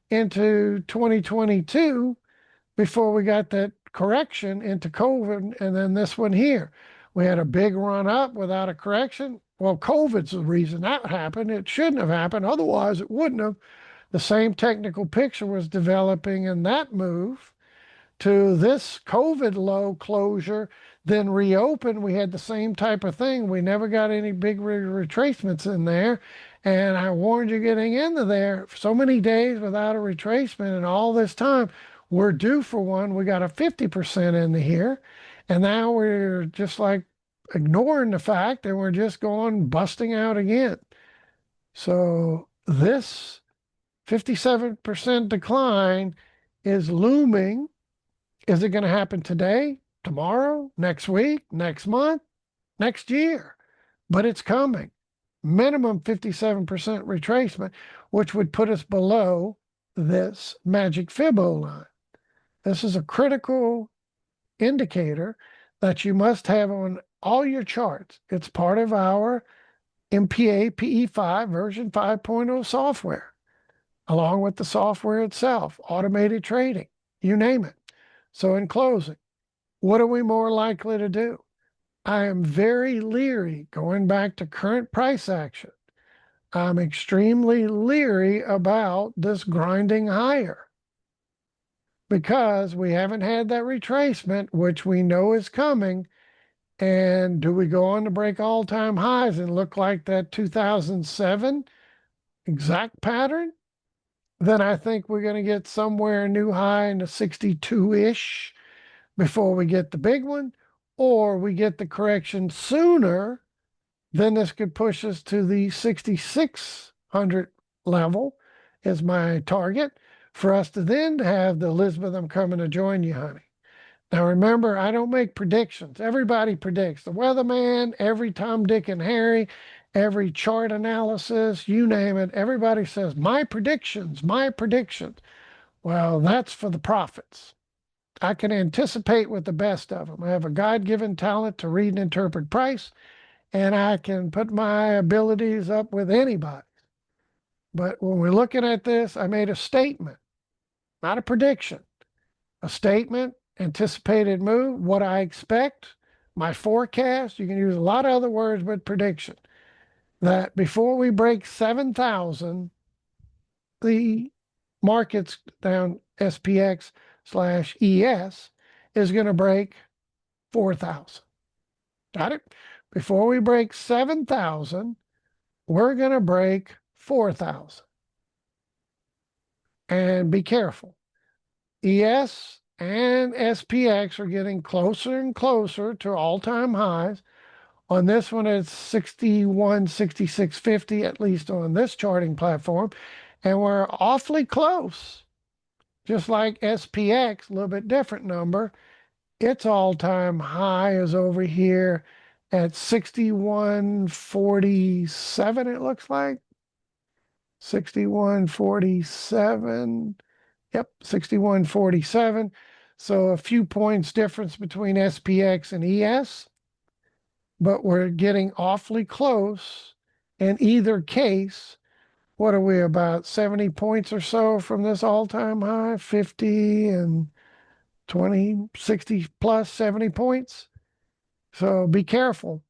into 2022 before we got that correction into COVID, and then this one here. We had a big run up without a correction. Well, COVID's the reason that happened. It shouldn't have happened. Otherwise, it wouldn't have. The same technical picture was developing in that move to this COVID low closure, then reopen. We had the same type of thing. We never got any big retracements in there. And I warned you getting into there so many days without a retracement, and all this time we're due for one. We got a 50% into here. And now we're just like ignoring the fact and we're just going busting out again. So this 57% decline is looming. Is it going to happen today, tomorrow, next week, next month, next year? But it's coming. Minimum 57% retracement, which would put us below this Magic Fibo line. This is a critical indicator that you must have on all your charts. It's part of our MPA PE5 version 5.0 software, along with the software itself, automated trading, you name it. So in closing, what are we more likely to do? I am very leery going back to current price action. I'm extremely leery about this grinding higher because we haven't had that retracement, which we know is coming. And do we go on to break all-time highs and look like that 2007 exact pattern? Then I think we're going to get somewhere new high in the 62-ish before we get the big one, or we get the correction sooner. Then this could push us to the 6,600 level is my target for us to then have the Elizabeth, I'm coming to join you, honey. Now remember, I don't make predictions. Everybody predicts. The weatherman, every Tom, Dick, and Harry, every chart analysis, you name it, everybody says, my predictions, my predictions. Well, that's for the prophets. I can anticipate with the best of them. I have a God-given talent to read and interpret price, and I can put my abilities up with anybody. But when we're looking at this, I made a statement, not a prediction. A statement, anticipated move, what I expect, my forecast. You can use a lot of other words, but prediction. That before we break 7,000, the markets down SPX/ES is going to break 4,000. Got it? Before we break 7,000, we're going to break 4,000. And be careful. ES and SPX are getting closer and closer to all-time highs. On this one, it's 61, 66.50, at least on this charting platform. And we're awfully close. Just like SPX, a little bit different number. Its all-time high is over here at 61.47, it looks like. 61.47. Yep, 61.47. So a few points difference between SPX and ES, but we're getting awfully close. In either case, what are we, about 70 points or so from this all-time high? 50 and 20, 60 plus 70 points. So be careful.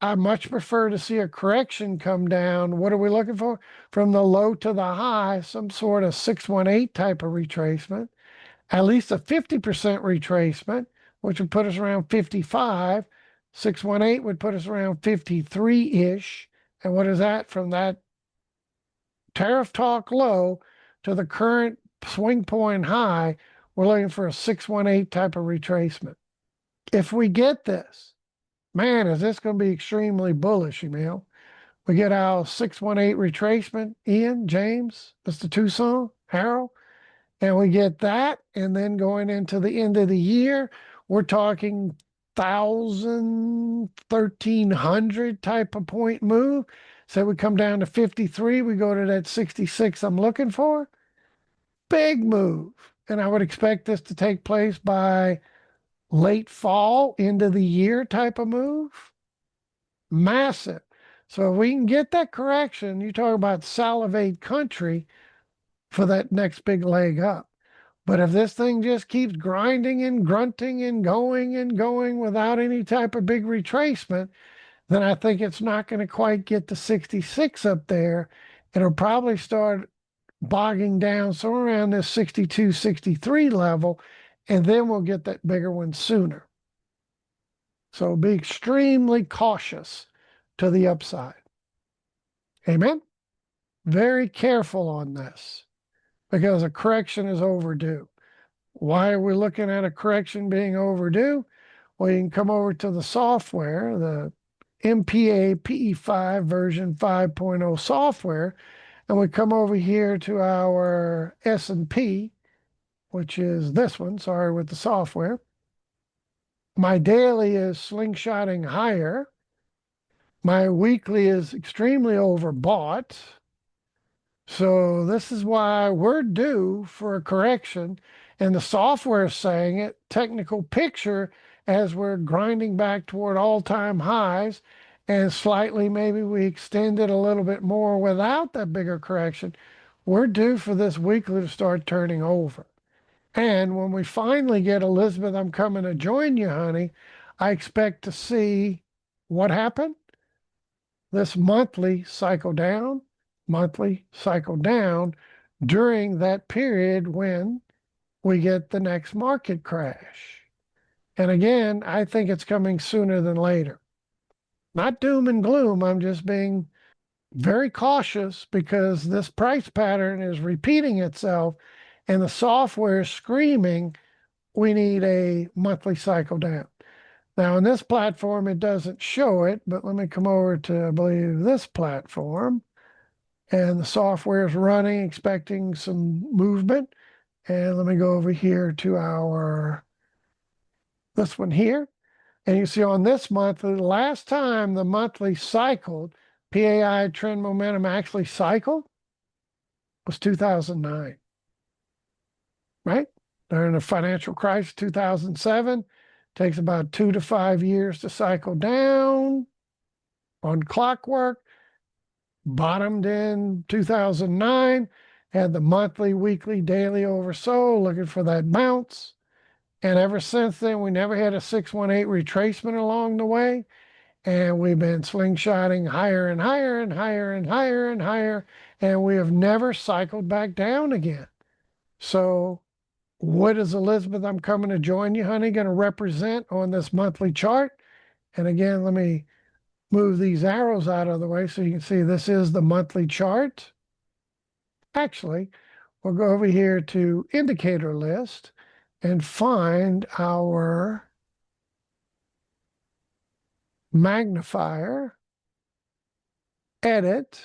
I much prefer to see a correction come down. What are we looking for? From the low to the high, some sort of 618 type of retracement. at least a 50% retracement, which would put us around 55. 618 would put us around 53-ish. And what is that from that tariff talk low to the current swing point high? We're looking for a 618 type of retracement. If we get this, man, is this going to be extremely bullish, Emil? We get our 618 retracement, Ian, James, Mr. Tucson, Harold, and we get that. And then going into the end of the year, we're talking 1,000, 1,300 type of point move. So we come down to 53, we go to that 66 I'm looking for. Big move. And I would expect this to take place by late fall, end of the year type of move. Massive. So if we can get that correction, you talk about salivate country for that next big leg up. But if this thing just keeps grinding and grunting and going without any type of big retracement, then I think it's not going to quite get to 66 up there. It'll probably start bogging down somewhere around this 62, 63 level, and then we'll get that bigger one sooner. So be extremely cautious to the upside. Amen? Very careful on this because a correction is overdue. Why are we looking at a correction being overdue? Well, you can come over to the software, the MPA PE5 version 5.0 software, and we come over here to our S&P, which is this one, sorry, with the software. My daily is slingshotting higher. My weekly is extremely overbought. So this is why we're due for a correction. And the software is saying it, technical picture, as we're grinding back toward all-time highs, and slightly maybe we extend it a little bit more without that bigger correction, we're due for this weekly to start turning over. And when we finally get Elizabeth, I'm coming to join you, honey, I expect to see what happened. This monthly cycle down during that period when we get the next market crash. And again, I think it's coming sooner than later. Not doom and gloom. I'm just being very cautious because this price pattern is repeating itself and the software is screaming, we need a monthly cycle down. Now, on this platform, it doesn't show it, but let me come over to, I believe, this platform. And the software is running, expecting some movement. And let me go over here to this one here. And you see on this monthly, the last time the monthly cycled, PAI trend momentum actually cycled was 2009, right? During the financial crisis, 2007, takes about 2 to 5 years to cycle down on clockwork. Bottomed in 2009, had the monthly, weekly, daily oversold, looking for that bounce. And ever since then, we never had a 618 retracement along the way. And we've been slingshotting higher and higher and higher and higher and higher. And we have never cycled back down again. So what is Elizabeth, I'm coming to join you, honey, going to represent on this monthly chart? And again, let me move these arrows out of the way so you can see this is the monthly chart. Actually, we'll go over here to indicator list and find our magnifier, edit,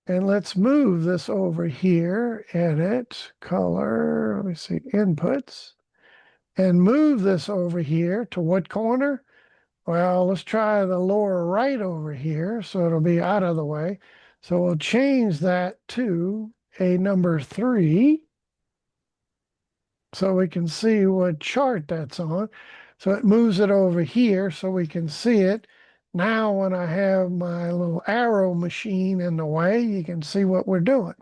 and let's move this over here, edit, color, let me see, inputs, and move this over here to what corner? Well, let's try the lower right over here, so it'll be out of the way. So we'll change that to a number 3 so we can see what chart that's on. So it moves it over here so we can see it. Now when I have my little arrow machine in the way, you can see what we're doing.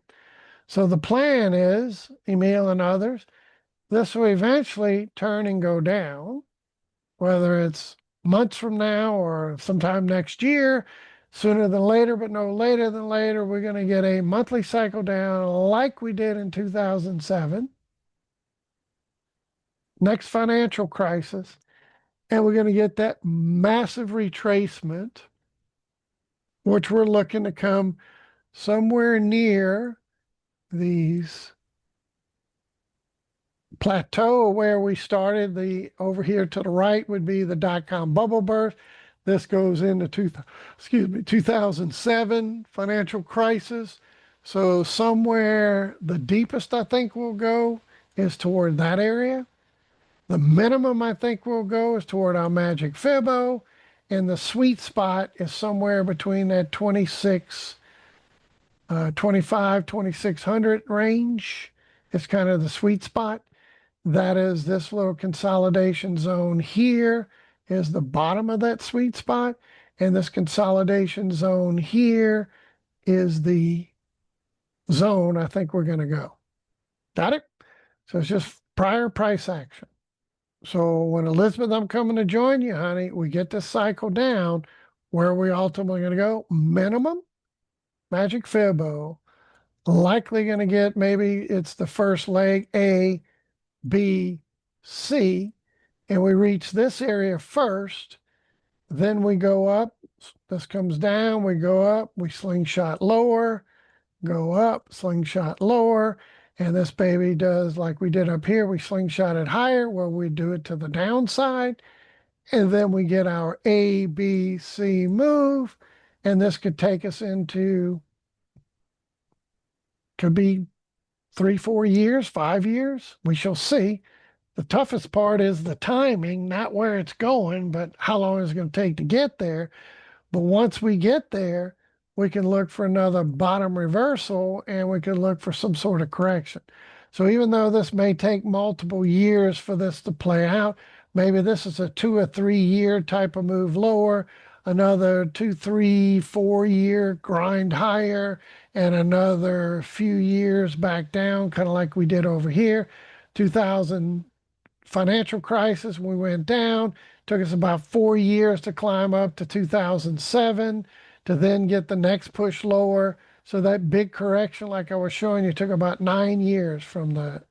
So the plan is, Emil and others, this will eventually turn and go down, whether it's months from now or sometime next year, sooner than later, but no later than later, we're going to get a monthly cycle down like we did in 2007. next financial crisis, and we're going to get that massive retracement, which we're looking to come somewhere near these plateau where we started. The over here to the right would be the dot-com bubble burst. This goes into 2007 financial crisis. So somewhere the deepest I think we'll go is toward that area. The minimum I think we'll go is toward our Magic Fibo, and the sweet spot is somewhere between that 2600 range. It's kind of the sweet spot. That is this little consolidation zone here is the bottom of that sweet spot. And this consolidation zone here is the zone I think we're going to go. Got it? So it's just prior price action. So when Elizabeth, I'm coming to join you, honey, we get this cycle down. Where are we ultimately going to go? Minimum, Magic Fibo, likely going to get, maybe it's the first leg, A, B, C, and we reach this area first. Then we go up. This comes down. We go up. We slingshot lower, go up, slingshot lower. And this baby does like we did up here. We slingshot it higher where we do it to the downside. And then we get our A, B, C move. And this could take us into, could be 3, 4 years, 5 years. We shall see. The toughest part is the timing, not where it's going, but how long it's going to take to get there. But once we get there, we can look for another bottom reversal and we can look for some sort of correction. So even though this may take multiple years for this to play out, maybe this is a 2 or 3 year type of move lower, another 2, 3, 4 year grind higher, and another few years back down, kind of like we did over here. 2000 financial crisis, we went down. Took us about 4 years to climb up to 2007 to then get the next push lower. So that big correction, like I was showing you, took about 9 years from the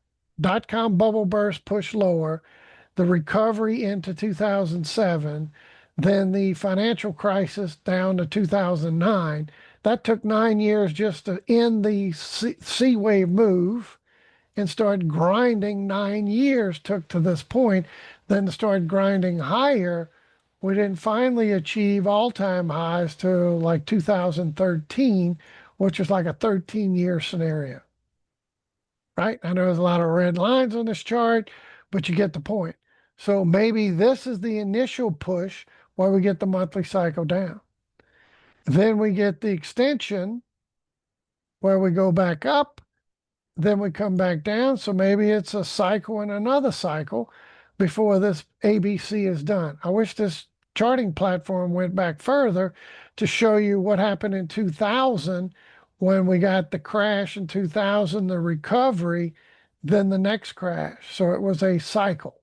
dot-com bubble burst push lower, the recovery into 2007, then the financial crisis down to 2009. That took 9 years just to end the C wave move and start grinding. 9 years took to this point, then to start grinding higher. We didn't finally achieve all-time highs to like 2013, which is like a 13-year scenario, right? I know there's a lot of red lines on this chart, but you get the point. So maybe this is the initial push where we get the monthly cycle down. Then we get the extension where we go back up, then we come back down. So maybe it's a cycle and another cycle before this ABC is done. I wish this charting platform went back further to show you what happened in 2000 when we got the crash in 2000, the recovery, then the next crash. So it was a cycle.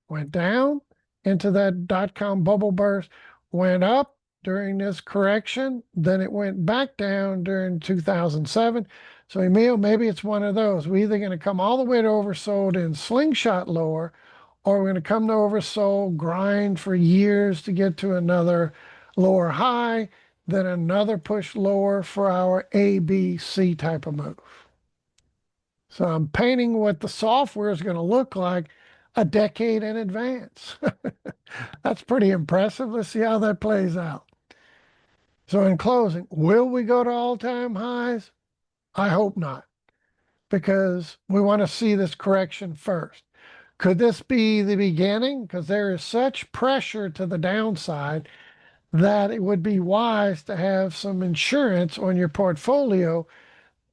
Went down into that dot-com bubble burst, went up during this correction, then it went back down during 2007. So Emil, maybe it's one of those. We're either going to come all the way to oversold and slingshot lower, or we're going to come to oversold, grind for years to get to another lower high, then another push lower for our ABC type of move. So I'm painting what the software is going to look like a decade in advance. That's pretty impressive. Let's see how that plays out. So in closing, will we go to all-time highs? I hope not, because we want to see this correction first. Could this be the beginning? Because there is such pressure to the downside that it would be wise to have some insurance on your portfolio.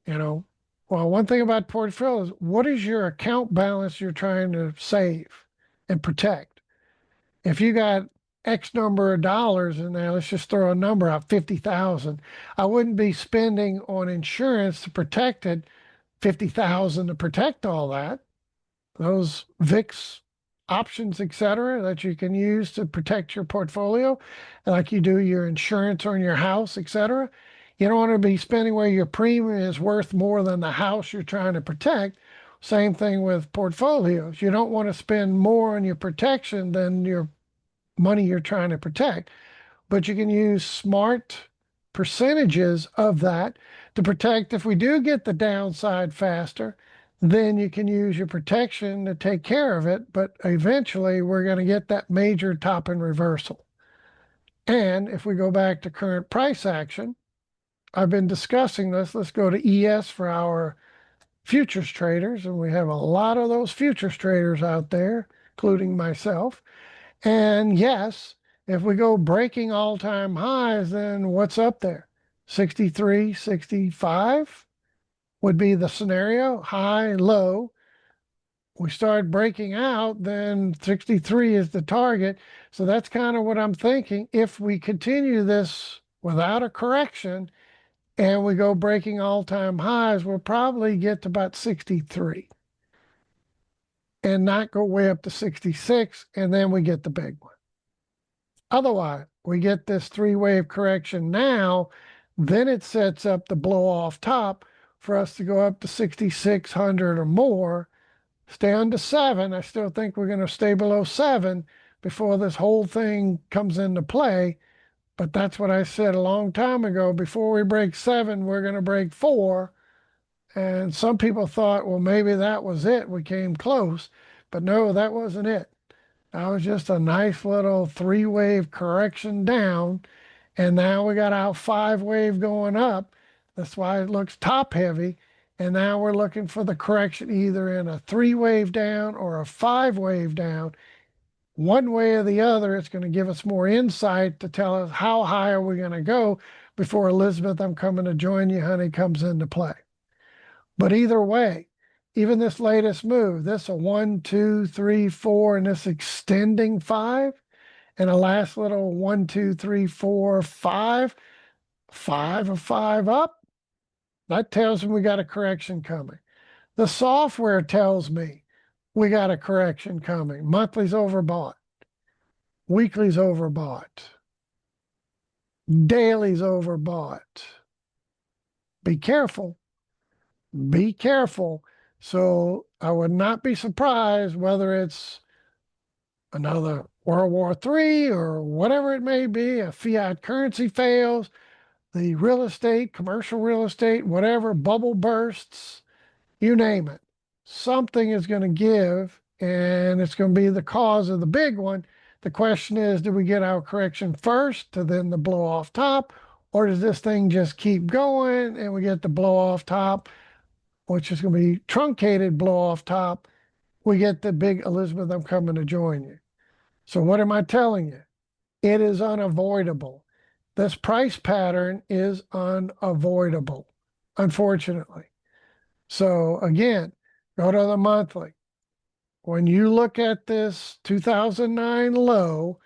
Well, one thing about portfolio is, what is your account balance you're trying to save and protect? If you got X number of dollars in there, let's just throw a number out, 50,000. I wouldn't be spending on insurance to protect it, 50,000 to protect all that. Those VIX options, etc., that you can use to protect your portfolio, like you do your insurance on your house, etc. You don't want to be spending where your premium is worth more than the house you're trying to protect. Same thing with portfolios. You don't want to spend more on your protection than your money you're trying to protect, but you can use smart percentages of that to protect. If we do get the downside faster, then you can use your protection to take care of it. But eventually, we're going to get that major top and reversal. And if we go back to current price action, I've been discussing this. Let's go to ES for our futures traders. And we have a lot of those futures traders out there, including myself. And yes, if we go breaking all-time highs, then what's up there? 63, 65 would be the scenario, high, low. We start breaking out, then 63 is the target. So that's kind of what I'm thinking. If we continue this without a correction and we go breaking all-time highs, we'll probably get to about 63 and not go way up to 66, and then we get the big one. Otherwise, we get this three-wave correction now, then it sets up the blow-off top for us to go up to 6,600 or more, stay under 7. I still think we're going to stay below 7 before this whole thing comes into play. But that's what I said a long time ago. Before we break 7, we're going to break 4. And some people thought, well, maybe that was it. We came close. But no, that wasn't it. That was just a nice little three-wave correction down. And now we got our 5-wave going up. That's why it looks top heavy. And now we're looking for the correction either in a 3-wave down or a 5-wave down. One way or the other, it's going to give us more insight to tell us how high are we going to go before Elizabeth, I'm coming to join you, honey, comes into play. But either way, even this latest move, this a 1, 2, 3, 4, and this extending 5, and a last little 1, 2, 3, 4, 5, 5 of 5 up, that tells me we got a correction coming. The software tells me we got a correction coming. Monthly's overbought. Weekly's overbought. Daily's overbought. Be careful. Be careful. So I would not be surprised whether it's another World War III or whatever it may be, a fiat currency fails, the real estate, commercial real estate, whatever, bubble bursts, you name it. Something is going to give, and it's going to be the cause of the big one. The question is, do we get our correction first to then the blow off top, or does this thing just keep going and we get the blow off top, which is going to be truncated blow off top? We get the big Elizabeth, I'm coming to join you. So what am I telling you? It is unavoidable. This price pattern is unavoidable, unfortunately. So again, go to the monthly. When you look at this 2009 low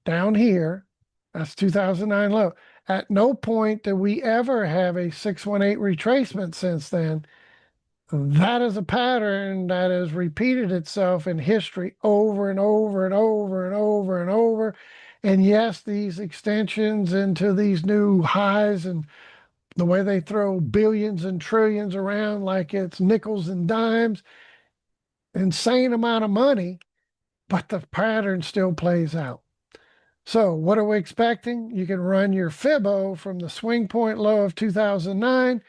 down here, that's 2009 low. At no point did we ever have a 618 retracement since then. That is a pattern that has repeated itself in history over and over and over and over and over. And yes, these extensions into these new highs and the way they throw billions and trillions around like it's nickels and dimes, insane amount of money, but the pattern still plays out. So what are we expecting? You can run your Fibo from the swing point low of 2009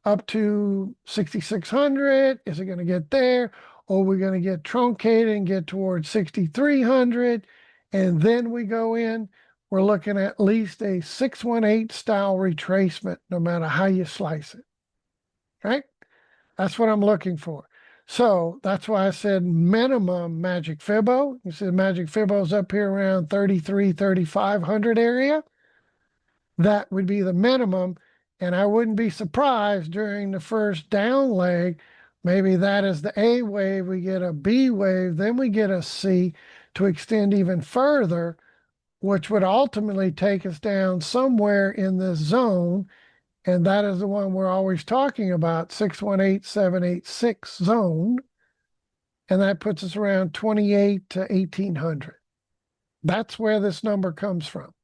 up to 6,600. Is it going to get there? Or are we going to get truncated and get towards 6,300? And then we go in, we're looking at least a 618 style retracement, no matter how you slice it. Right? That's what I'm looking for. So that's why I said minimum Magic Fibo. You said Magic Fibo's up here around 33, 3,500 area. That would be the minimum. And I wouldn't be surprised during the first down leg, maybe that is the A wave, we get a B wave, then we get a C to extend even further, which would ultimately take us down somewhere in this zone. And that is the one we're always talking about, 618-786 zone. And that puts us around 28 to 1800. That's where this number comes from.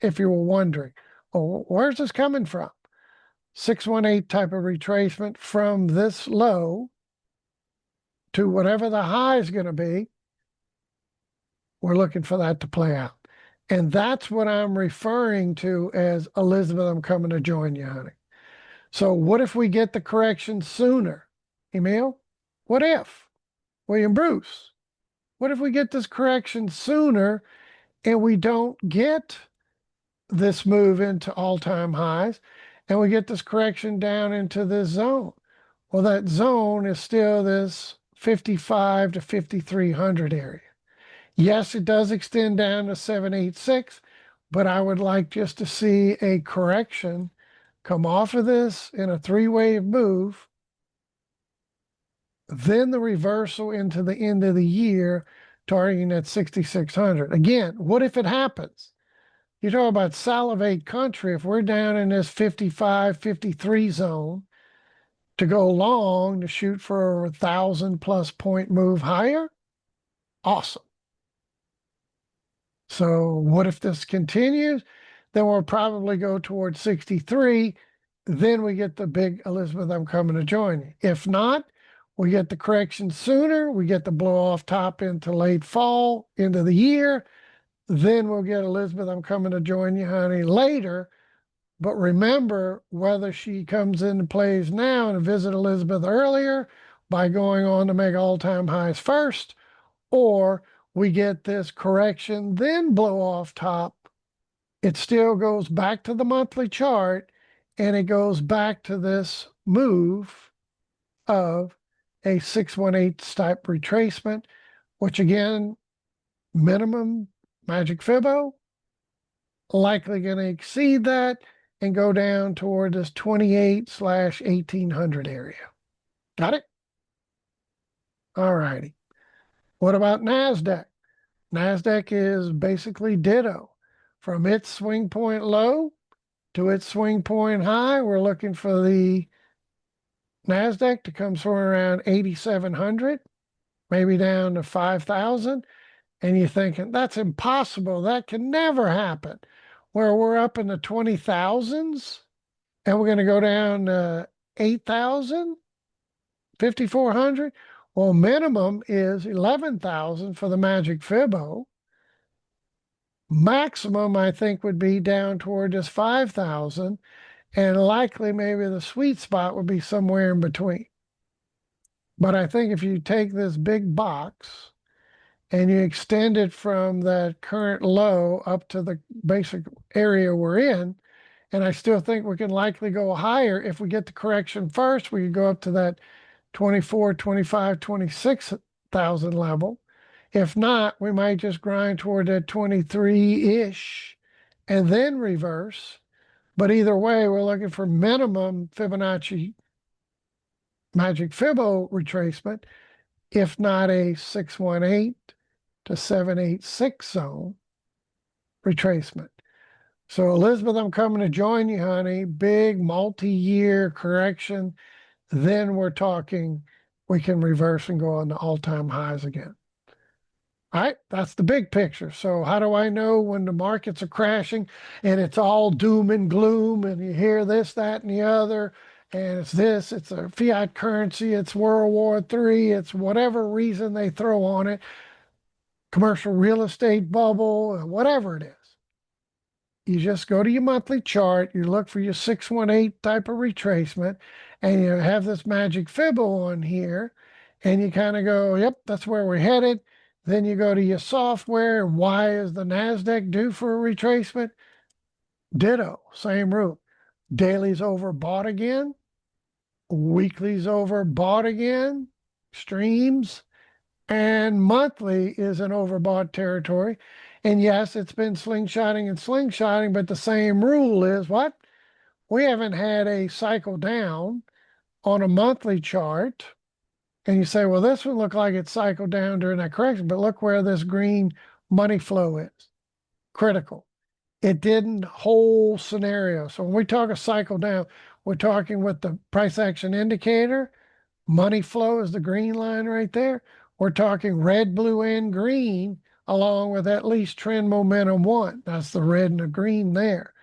If you were wondering, oh, where's this coming from? 618 type of retracement from this low to whatever the high is going to be. We're looking for that to play out. And that's what I'm referring to as Elizabeth, I'm coming to join you, honey. So what if we get the correction sooner? Emil, what if? William Bruce, what if we get this correction sooner and we don't get this move into all-time highs and we get this correction down into this zone? Well, that zone is still this 55 to 5300 area. Yes, it does extend down to 786, but I would like just to see a correction come off of this in a three-wave move, then the reversal into the end of the year, targeting at 6,600. Again, what if it happens? You talk about salivate country. If we're down in this 55, 53 zone to go long to shoot for a 1,000+ point move higher, awesome. So what if this continues? Then we'll probably go towards 63. Then we get the big Elizabeth, I'm coming to join you. If not, we get the correction sooner. We get the blow off top into late fall, into the year. Then we'll get Elizabeth, I'm coming to join you, honey, later. But remember, whether she comes into plays now and visit Elizabeth earlier by going on to make all-time highs first, or we get this correction, then blow off top, it still goes back to the monthly chart and it goes back to this move of a 618 type retracement, which again, minimum Magic Fibo, likely going to exceed that and go down toward this 28/1800 area. Got it? All righty. What about NASDAQ? NASDAQ is basically ditto. From its swing point low to its swing point high, we're looking for the NASDAQ to come somewhere around 8,700, maybe down to 5,000. And you're thinking, that's impossible. That can never happen. Where we're up in the 20,000s and we're going to go down to 8,000, 5,400. Well, minimum is 11,000 for the Magic Fibo. Maximum, I think, would be down toward just 5,000. And likely maybe the sweet spot would be somewhere in between. But I think if you take this big box and you extend it from that current low up to the basic area we're in, and I still think we can likely go higher. If we get the correction first, we could go up to that 24, 25, 26,000 level. If not, we might just grind toward that 23-ish and then reverse. But either way, we're looking for minimum Fibonacci Magic Fibo retracement, if not a 618 to 786 zone retracement. So Elizabeth, I'm coming to join you, honey. Big multi-year correction. Then we're talking we can reverse and go on to all-time highs again. All right, that's the big picture. So how do I know when the markets are crashing and it's all doom and gloom and you hear this, that, and the other, and it's this, it's a fiat currency, it's World War III, it's whatever reason they throw on it, commercial real estate bubble, whatever it is. You just go to your monthly chart, you look for your 618 type of retracement, and you have this Magic Fibo on here, and you kind of go, yep, that's where we're headed. Then you go to your software, and why is the NASDAQ due for a retracement? Ditto, same rule. Daily's overbought again, weekly's overbought again, streams, and monthly is an overbought territory. And yes, it's been slingshotting and slingshotting, but the same rule is what? We haven't had a cycle down on a monthly chart. And you say, well, this would look like it cycled down during that correction, but look where this green money flow is. Critical. It didn't whole scenario. So when we talk a cycle down, we're talking with the price action indicator. Money flow is the green line right there. We're talking red, blue, and green, along with at least trend momentum 1. That's the red and the green there.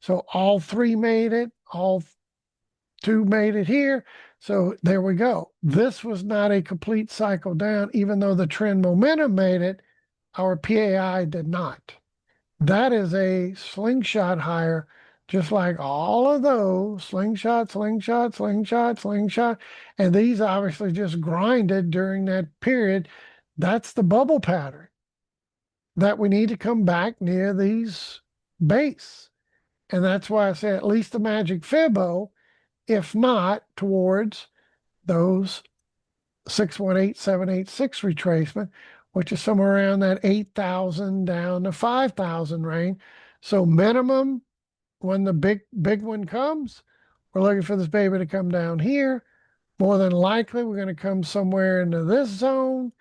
So all three made it. All two made it here. So there we go. This was not a complete cycle down, even though the trend momentum made it, our PAI did not. That is a slingshot higher, just like all of those slingshot, slingshot, slingshot, slingshot. And these obviously just grinded during that period. That's the bubble pattern that we need to come back near these base. And that's why I say at least the Magic Fibo, if not towards those 618, 786 retracement, which is somewhere around that 8,000 down to 5,000 range. So minimum when the big one comes, we're looking for this baby to come down here. More than likely, we're going to come somewhere into this zone,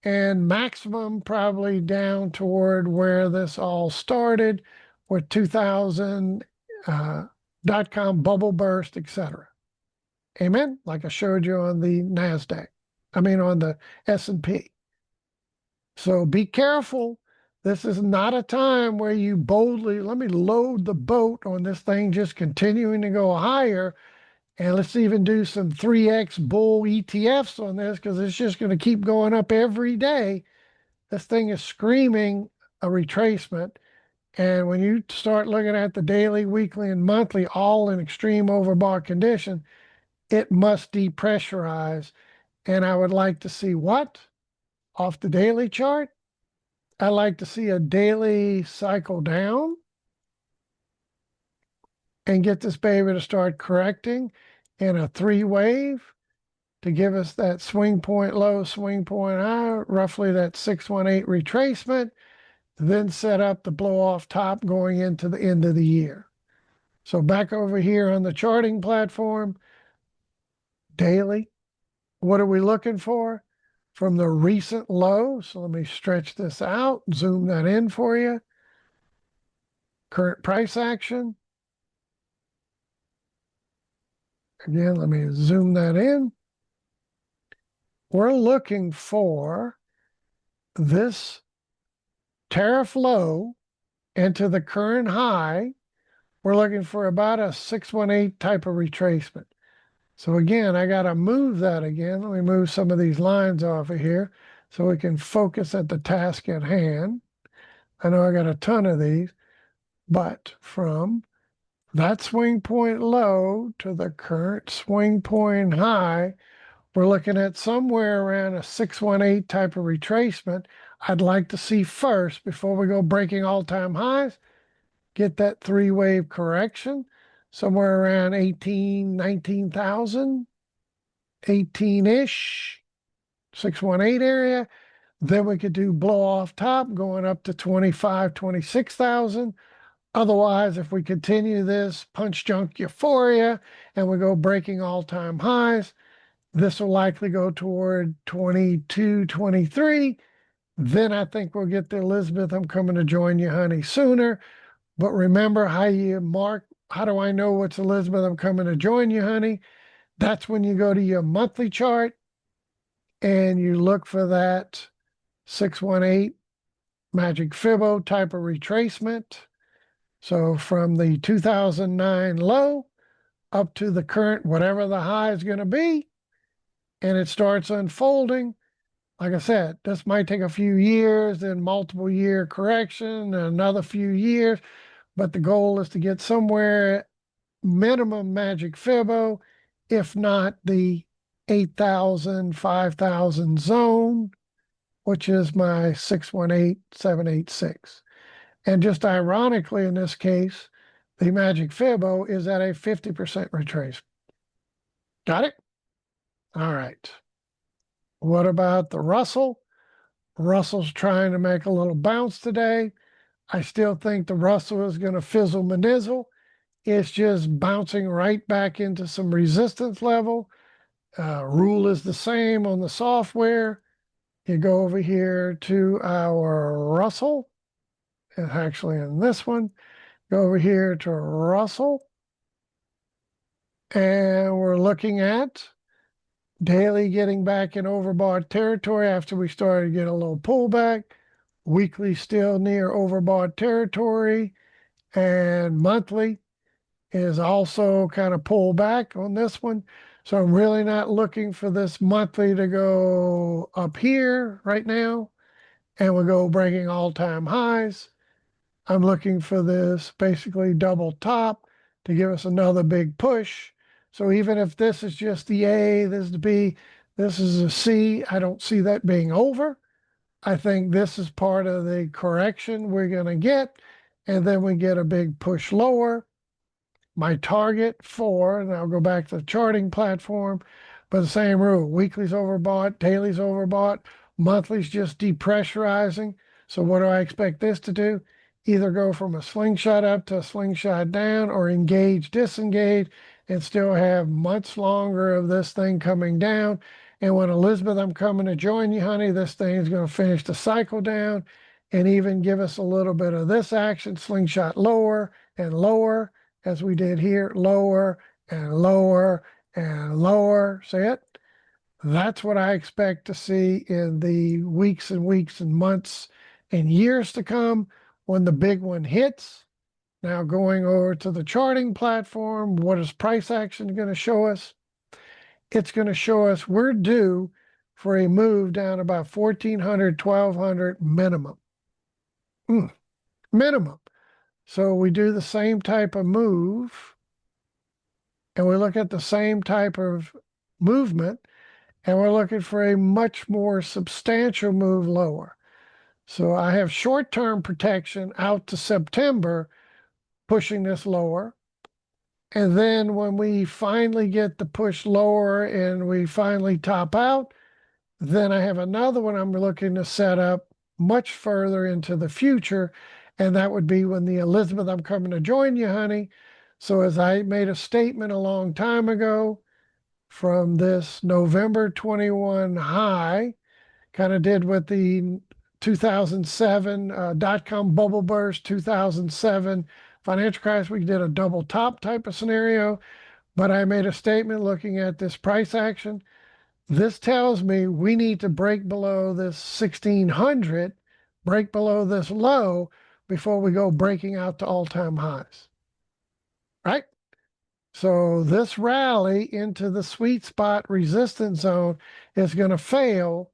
and maximum probably down toward where this all started with 2000 dot-com bubble burst, etc. Amen. Like I showed you on the NASDAQ. I mean on the S&P. So be careful. This is not a time where you boldly, let me load the boat on this thing just continuing to go higher. And let's even do some 3X bull ETFs on this because it's just going to keep going up every day. This thing is screaming a retracement. And when you start looking at the daily, weekly, and monthly, all in extreme overbought condition, it must depressurize. And I would like to see what? Off the daily chart? I like to see a daily cycle down and get this baby to start correcting in a three wave to give us that swing point low, swing point high, roughly that 618 retracement, then set up the blow off top going into the end of the year. So back over here on the charting platform, daily, what are we looking for? From the recent low. So let me stretch this out, zoom that in for you. Current price action. Again, let me zoom that in. We're looking for this tariff low into the current high. We're looking for about a 618 type of retracement. So again, I got to move that again. Let me move some of these lines off of here so we can focus at the task at hand. I know I got a ton of these, but from that swing point low to the current swing point high, we're looking at somewhere around a 618 type of retracement. I'd like to see first, before we go breaking all-time highs, get that three-wave correction somewhere around 18, 19,000. 18-ish, 618 area. Then we could do blow off top going up to 25, 26,000. Otherwise, if we continue this punch junk euphoria and we go breaking all-time highs, this will likely go toward 22, 23. Then I think we'll get the Elizabeth, I'm coming to join you, honey, sooner. But remember how you mark, how do I know what's Elizabeth, I'm coming to join you, honey? That's when you go to your monthly chart and you look for that 618 Magic Fibo type of retracement. So from the 2009 low up to the current, whatever the high is going to be, and it starts unfolding. Like I said, this might take a few years, then multiple year correction, another few years, but the goal is to get somewhere minimum Magic Fibo, if not the 8,000, 5,000 zone, which is my 618, 786. And just ironically, in this case, the Magic Fibo is at a 50% retracement. Got it? All right. What about the Russell? Russell's trying to make a little bounce today. I still think the Russell is going to fizzle manizzle. It's just bouncing right back into some resistance level. Rule is the same on the software. You go over here to our Russell, and actually in this one, go over here to Russell, and we're looking at daily getting back in overbought territory after we started to get a little pullback. Weekly still near overbought territory, and monthly is also kind of pulled back on this one. So I'm really not looking for this monthly to go up here right now and we go breaking all-time highs. I'm looking for this basically double top to give us another big push. So even if this is just the A, this is the B, this is a C, I don't see that being over. I think this is part of the correction we're going to get. And then we get a big push lower. My target for, and I'll go back to the charting platform, but the same rule, weekly's overbought, daily's overbought, monthly's just depressurizing. So what do I expect this to do? Either go from a slingshot up to a slingshot down or engage, disengage, and still have much longer of this thing coming down. And when Elizabeth, I'm coming to join you, honey, this thing is going to finish the cycle down and even give us a little bit of this action, slingshot lower and lower as we did here, lower and lower and lower. See it? That's what I expect to see in the weeks and weeks and months and years to come when the big one hits. Now going over to the charting platform, what is price action going to show us? It's going to show us we're due for a move down about 1,400, 1,200 minimum. Minimum. So we do the same type of move and we look at the same type of movement and we're looking for a much more substantial move lower. So I have short-term protection out to September pushing this lower. And then when we finally get the push lower and we finally top out, then I have another one I'm looking to set up much further into the future. And that would be when the Elizabeth, I'm coming to join you, honey. So as I made a statement a long time ago from this November 21 high, kind of did with the 2007 dot-com bubble burst, 2007 financial crisis, we did a double top type of scenario. But I made a statement looking at this price action. This tells me we need to break below this 1600, break below this low before we go breaking out to all-time highs, right? So this rally into the sweet spot resistance zone is going to fail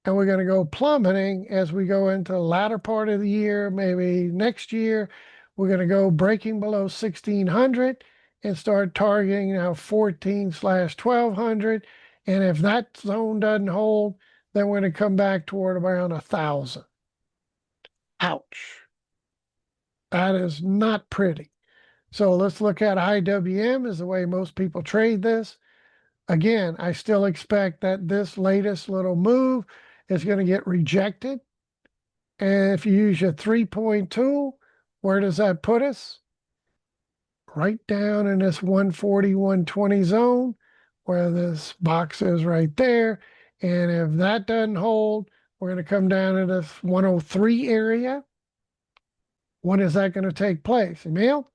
and we're going to go plummeting as we go into the latter part of the year, maybe next year. We're going to go breaking below 1600 and start targeting now 14/1200. And if that zone doesn't hold, then we're going to come back toward around 1,000. Ouch. That is not pretty. So let's look at IWM as the way most people trade this. Again, I still expect that this latest little move is going to get rejected. And if you use your 3-point tool, where does that put us? Right down in this 140, 120 zone, where this box is right there. And if that doesn't hold, we're going to come down to this 103 area. When is that going to take place? Emil?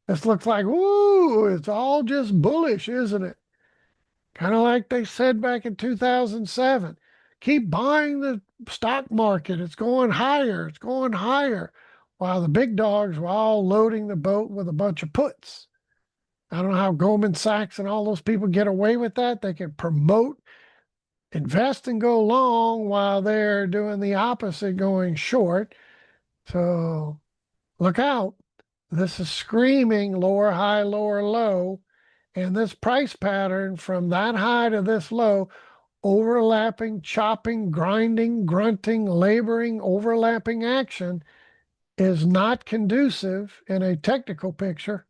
This looks like, ooh, it's all just bullish, isn't it? Kind of like they said back in 2007. Keep buying the stock market. It's going higher. It's going higher. While the big dogs were all loading the boat with a bunch of puts. I don't know how Goldman Sachs and all those people get away with that. They can promote, invest, and go long while they're doing the opposite, going short. So look out. This is screaming lower high, lower low. And this price pattern from that high to this low, overlapping, chopping, grinding, grunting, laboring, overlapping action is not conducive in a technical picture.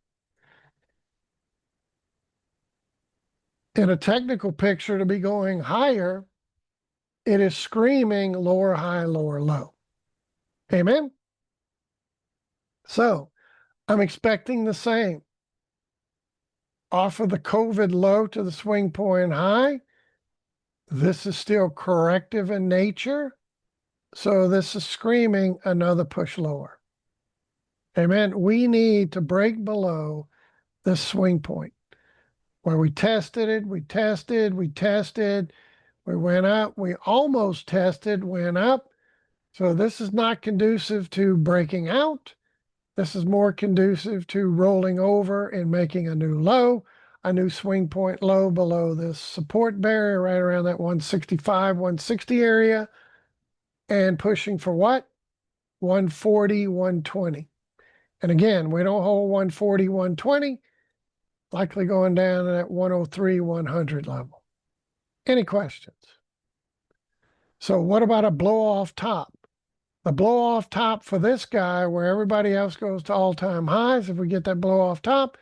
In a technical picture to be going higher, it is screaming lower high, lower low. Amen? So I'm expecting the same. Off of the COVID low to the swing point high, this is still corrective in nature. So this is screaming another push lower. Amen. We need to break below this swing point where we tested it, we tested, we tested, we went up, we almost tested, went up. So this is not conducive to breaking out. This is more conducive to rolling over and making a new low, a new swing point low below this support barrier right around that 165, 160 area, and pushing for what? 140, 120. And again, we don't hold 140, 120, likely going down at 103, 100 level. Any questions? So what about a blow off top? The blow off top for this guy, where everybody else goes to all-time highs, if we get that blow off top,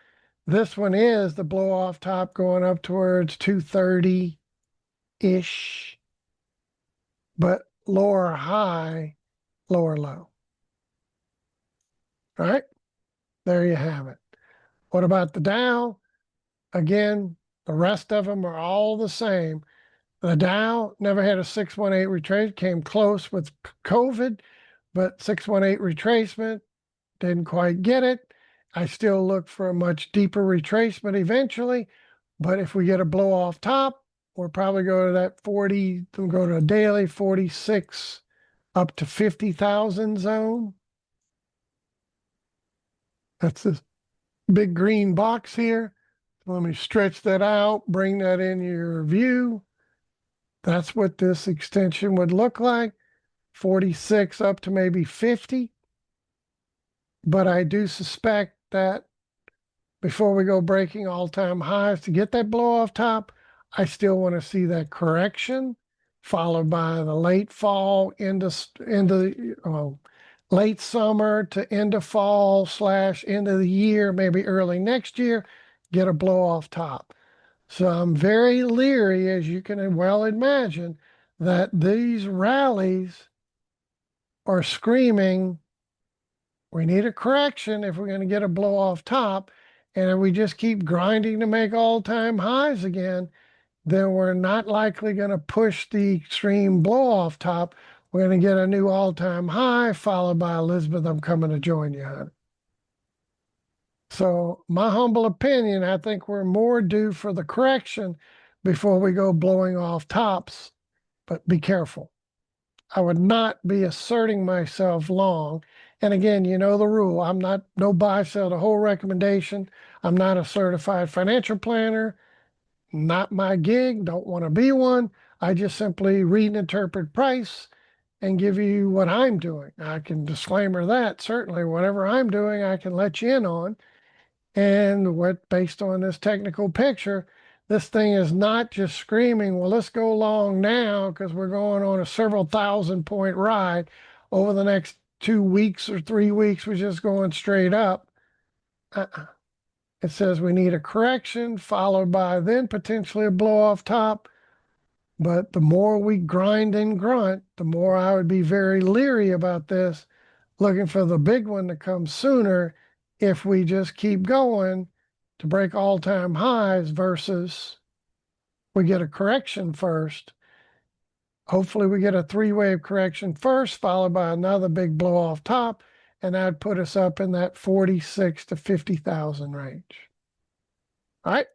this one is the blow off top going up towards 230-ish, but lower high, lower low. All right, there you have it. What about the Dow? Again, the rest of them are all the same. The Dow never had a 618 retrace, came close with COVID, but 618 retracement, didn't quite get it. I still look for a much deeper retracement eventually, but if we get a blow off top, we'll probably go to that 40, we'll go to a daily 46 up to 50,000 zone. That's this big green box here. Let me stretch that out, bring that in your view. That's what this extension would look like, 46 up to maybe 50. But I do suspect that before we go breaking all-time highs to get that blow off top, I still want to see that correction followed by the late fall into late summer to end of fall / end of the year, maybe early next year, get a blow off top. So I'm very leery, as you can well imagine, that these rallies are screaming, we need a correction if we're going to get a blow off top. And if we just keep grinding to make all-time highs again, then we're not likely going to push the extreme blow off top. We're going to get a new all-time high followed by Elizabeth, I'm coming to join you, honey. So my humble opinion, I think we're more due for the correction before we go blowing off tops, but be careful. I would not be asserting myself long. And again, you know the rule. I'm not no buy, sell the whole recommendation. I'm not a certified financial planner. Not my gig. Don't want to be one. I just simply read and interpret price and give you what I'm doing. I can disclaimer that certainly whatever I'm doing, I can let you in on. And what based on this technical picture, this thing is not just screaming, well, let's go long now because we're going on a several thousand-point ride over the next 2 weeks or 3 weeks. We're just going straight up. It says we need a correction followed by then potentially a blow off top. But the more we grind and grunt, the more I would be very leery about this, looking for the big one to come sooner if we just keep going to break all-time highs versus we get a correction first. Hopefully we get a 3-wave correction first, followed by another big blow off top, and that'd put us up in that 46 to 50,000 range. All right.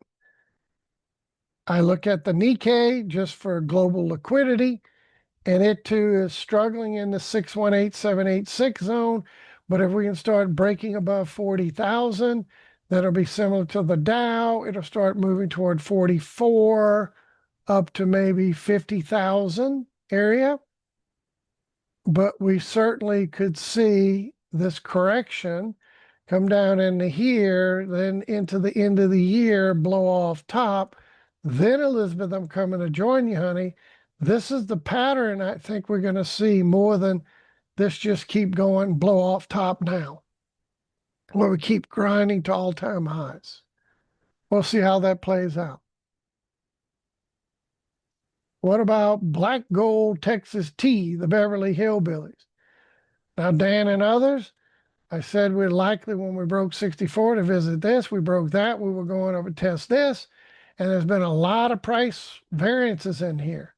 I look at the Nikkei just for global liquidity, and it too is struggling in the 618, 786 zone. But if we can start breaking above 40,000, that'll be similar to the Dow. It'll start moving toward 44 up to maybe 50,000 area. But we certainly could see this correction come down into here, then into the end of the year, blow off top. Then, Elizabeth, I'm coming to join you, honey. This is the pattern I think we're going to see more than this just keep going, blow off top now, where we keep grinding to all-time highs. We'll see how that plays out. What about Black Gold Texas Tea, the Beverly Hillbillies? Now, Dan and others, I said we're likely when we broke 64 to visit this. We broke that. We were going over to test this. And there's been a lot of price variances in here.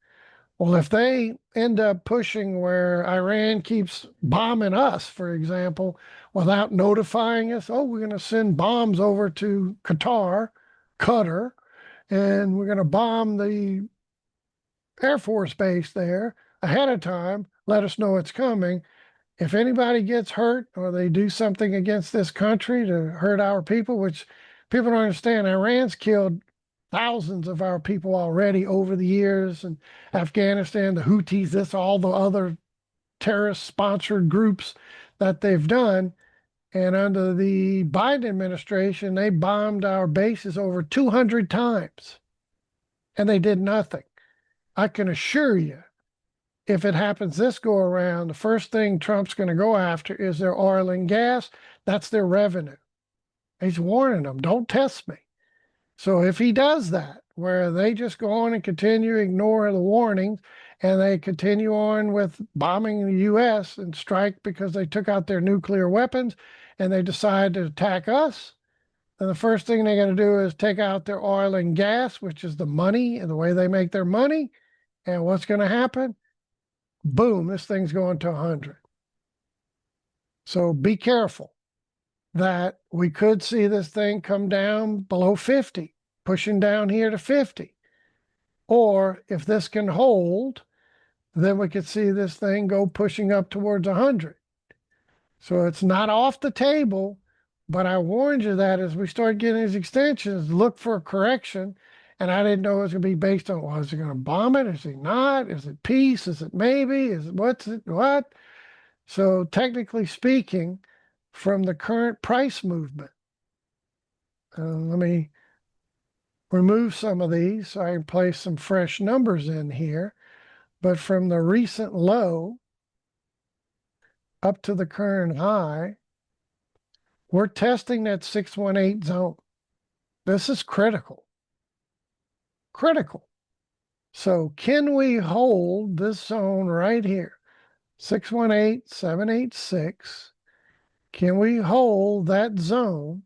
Well, if they end up pushing where Iran keeps bombing us, for example, without notifying us, oh, we're going to send bombs over to Qatar, and we're going to bomb the Air Force base there ahead of time, let us know it's coming. if anybody gets hurt or they do something against this country to hurt our people, which people don't understand, Iran's killed thousands of our people already over the years, and Afghanistan, the Houthis, this, all the other terrorist sponsored groups that they've done. And under the Biden administration, they bombed our bases over 200 times and they did nothing. I can assure you, if it happens this go around, the first thing Trump's going to go after is their oil and gas. That's their revenue. He's warning them, don't test me. So if he does that, where they just go on and continue to ignore the warnings and they continue on with bombing the US and strike because they took out their nuclear weapons and they decide to attack us, then the first thing they're going to do is take out their oil and gas, which is the money and the way they make their money. And what's going to happen? Boom, this thing's going to 100. So be careful that we could see this thing come down below 50, pushing down here to 50. Or if this can hold, then we could see this thing go pushing up towards 100. So it's not off the table, but I warned you that as we start getting these extensions, look for a correction. And I didn't know it was going to be based on, well, is he going to bomb it? Is he not? Is it peace? Is it maybe? Is it what's it? What? So technically speaking, from the current price movement, let me remove some of these so I can place some fresh numbers in here. But from the recent low up to the current high, we're testing that 618 zone. This is critical. Critical. So can we hold this zone right here? 618, 786. Can we hold that zone?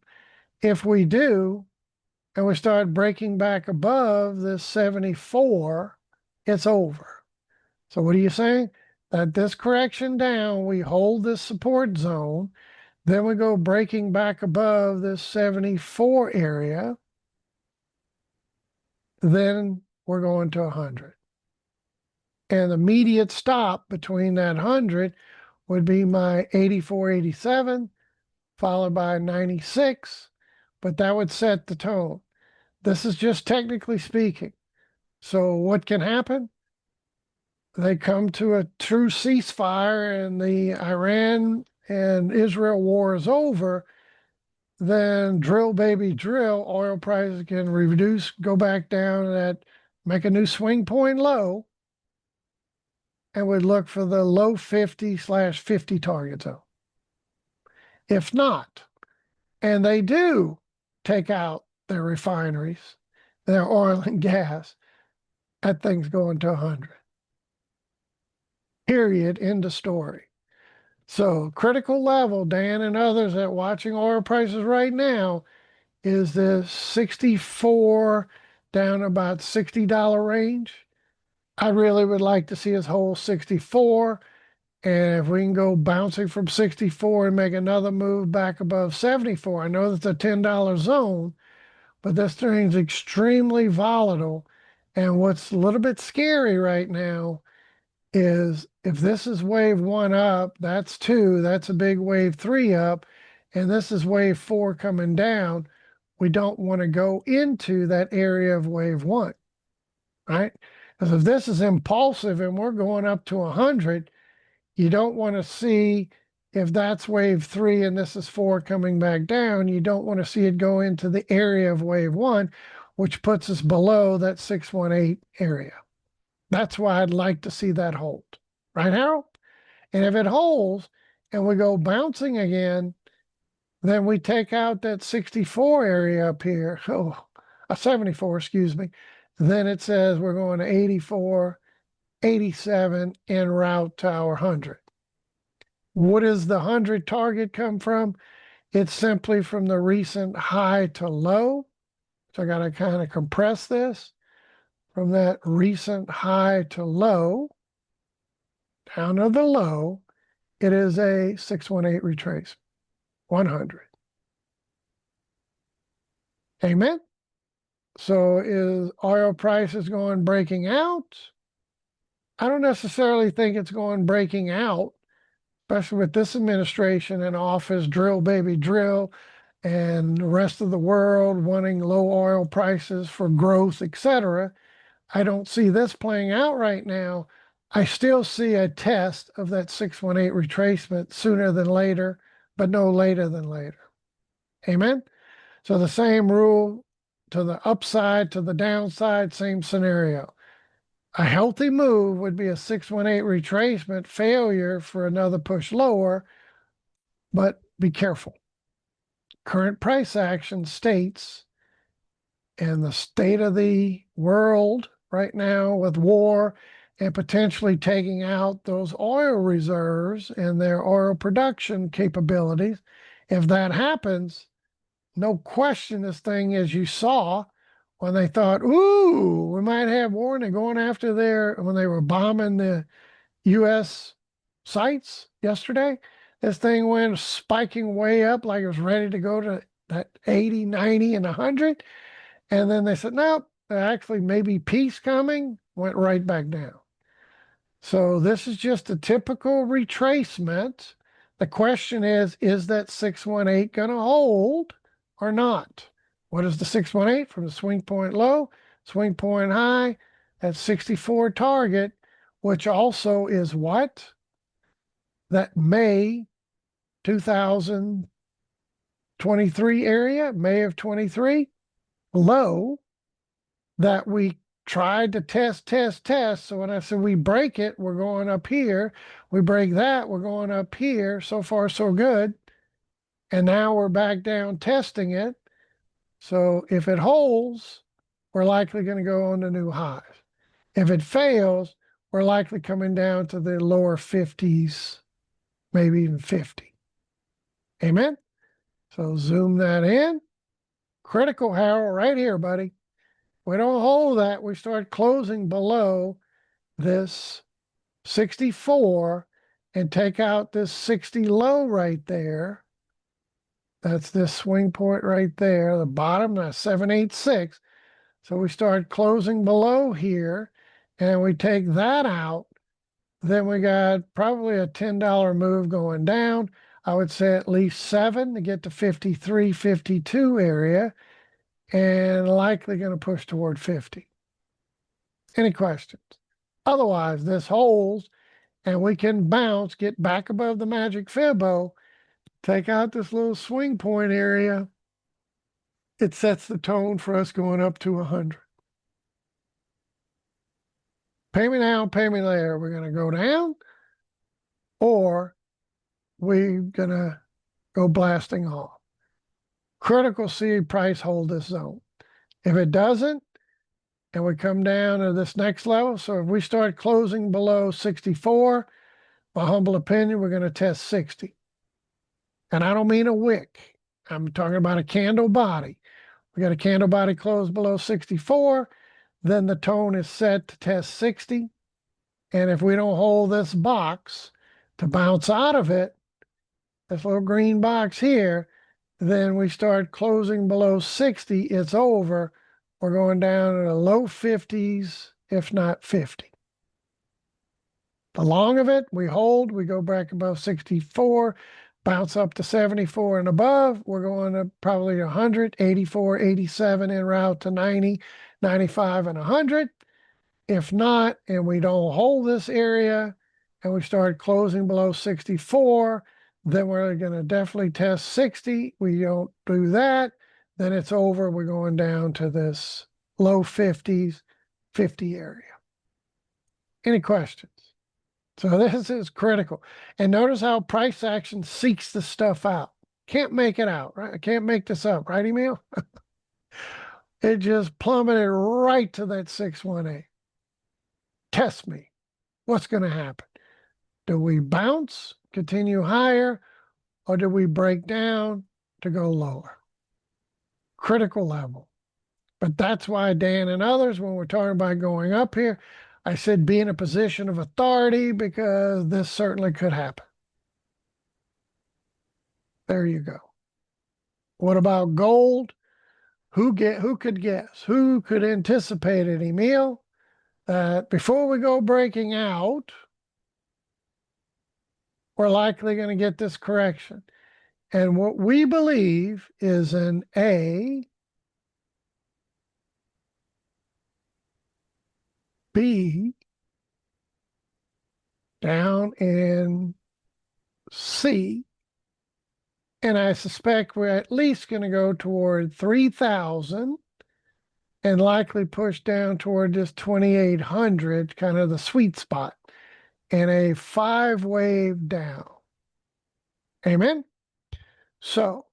If we do, and we start breaking back above this 74, it's over. So what are you saying? That this correction down, we hold this support zone, then we go breaking back above this 74 area, then we're going to 100. And the immediate stop between that 100 would be my 84.87, followed by 96, but that would set the tone. This is just technically speaking. So what can happen? They come to a true ceasefire and the Iran and Israel war is over, then drill baby drill, oil prices can reduce, go back down at, make a new swing point low, and we'd look for the low 50/50 target zone. If not, and they do take out their refineries, their oil and gas, that thing's going to 100. Period. End of story. So critical level, Dan and others that watching oil prices right now, is this 64 down about $60 range. I really would like to see us hold 64. And if we can go bouncing from 64 and make another move back above 74, I know that's a $10 zone, but this thing's extremely volatile. And what's a little bit scary right now is if this is wave 1 up, that's 2, that's a big wave 3 up, and this is wave 4 coming down, we don't want to go into that area of wave 1, right? Because if this is impulsive and we're going up to 100, you don't want to see, if that's wave 3 and this is 4 coming back down, you don't want to see it go into the area of wave 1, which puts us below that 618 area. That's why I'd like to see that hold. Right, Harold? And if it holds and we go bouncing again, then we take out that 64 area up here. Oh, 74, excuse me. Then it says we're going to 84, 87 en route to our 100. What does the 100 target come from? It's simply from the recent high to low. So I got to kind of compress this. From that recent high to low, down to the low, it is a 618 retrace, 100. Amen? So is oil prices going breaking out? I don't necessarily think it's going breaking out. especially with this administration in office, drill, baby, drill, and the rest of the world wanting low oil prices for growth, etc. I don't see this playing out right now. I still see a test of that 618 retracement sooner than later, but no later than later. Amen. So the same rule to the upside, to the downside, same scenario. A healthy move would be a 618 retracement, failure for another push lower, but be careful. Current price action states, and the state of the world right now with war and potentially taking out those oil reserves and their oil production capabilities, if that happens, no question this thing, as you saw, when they thought, ooh, we might have war, and they're going after when they were bombing the U.S. sites yesterday, this thing went spiking way up like it was ready to go to that 80, 90, and 100. And then they said, nope, actually, maybe peace coming, went right back down. So this is just a typical retracement. The question is that 618 going to hold or not? What is the 618 from the swing point low, swing point high? That 64 target, which also is what? That May 2023 area, May of 23, low that we tried to test. So when I said we break it, we're going up here. We break that, we're going up here. So far, so good. And now we're back down testing it. So if it holds, we're likely going to go on to new highs. If it fails, we're likely coming down to the lower 50s, maybe even 50. Amen? So zoom that in. Critical, Harold, right here, buddy. We don't hold that. We start closing below this 64 and take out this 60 low right there. That's this swing point right there, the bottom, that's 786. So we start closing below here and we take that out. Then we got probably a $10 move going down. I would say at least 7 to get to 53, 52 area, and likely going to push toward 50. Any questions? Otherwise, this holds and we can bounce, get back above the Magic Fibo, take out this little swing point area. It sets the tone for us going up to 100. Pay me now, pay me later. We're going to go down or we're going to go blasting off. Critical see price hold this zone. If it doesn't, and we come down to this next level, so if we start closing below 64, my humble opinion, we're going to test 60. And I don't mean a wick. I'm talking about a candle body. We got a candle body close below 64, then the tone is set to test 60. And if we don't hold this box to bounce out of it, this little green box here, then we start closing below 60, it's over. We're going down to the low 50s, if not 50. The long of it, we hold, we go back above 64, bounce up to 74 and above. We're going to probably 100, 84, 87 en route to 90, 95, and 100. If not, and we don't hold this area and we start closing below 64, then we're going to definitely test 60. We don't do that, then it's over. We're going down to this low 50s, 50 area. Any questions? So this is critical. And notice how price action seeks the stuff out. Can't make it out, right? I can't make this up, right, Emil? It just plummeted right to that 618. Test me. What's going to happen? Do we bounce, continue higher, or do we break down to go lower? Critical level. But that's why Dan and others, when we're talking about going up here, I said be in a position of authority because this certainly could happen. There you go. What about gold? Who could guess? Who could anticipate it, Emil? That before we go breaking out, we're likely going to get this correction. And what we believe is an A, B, down in C, and I suspect we're at least going to go toward 3,000 and likely push down toward this 2,800, kind of the sweet spot, and a 5-wave down. Amen? So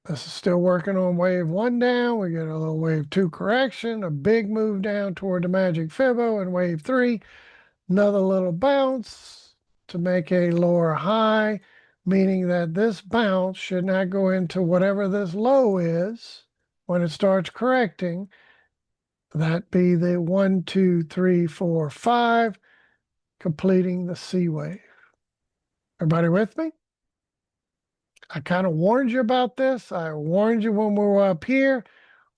this is still working on wave 1 down. We get a little wave 2 correction, a big move down toward the Magic Fibo, and wave 3, another little bounce to make a lower high, meaning that this bounce should not go into whatever this low is when it starts correcting. That be the 1, 2, 3, 4, 5, completing the C wave. Everybody with me? I kind of warned you about this. I warned you when we were up here.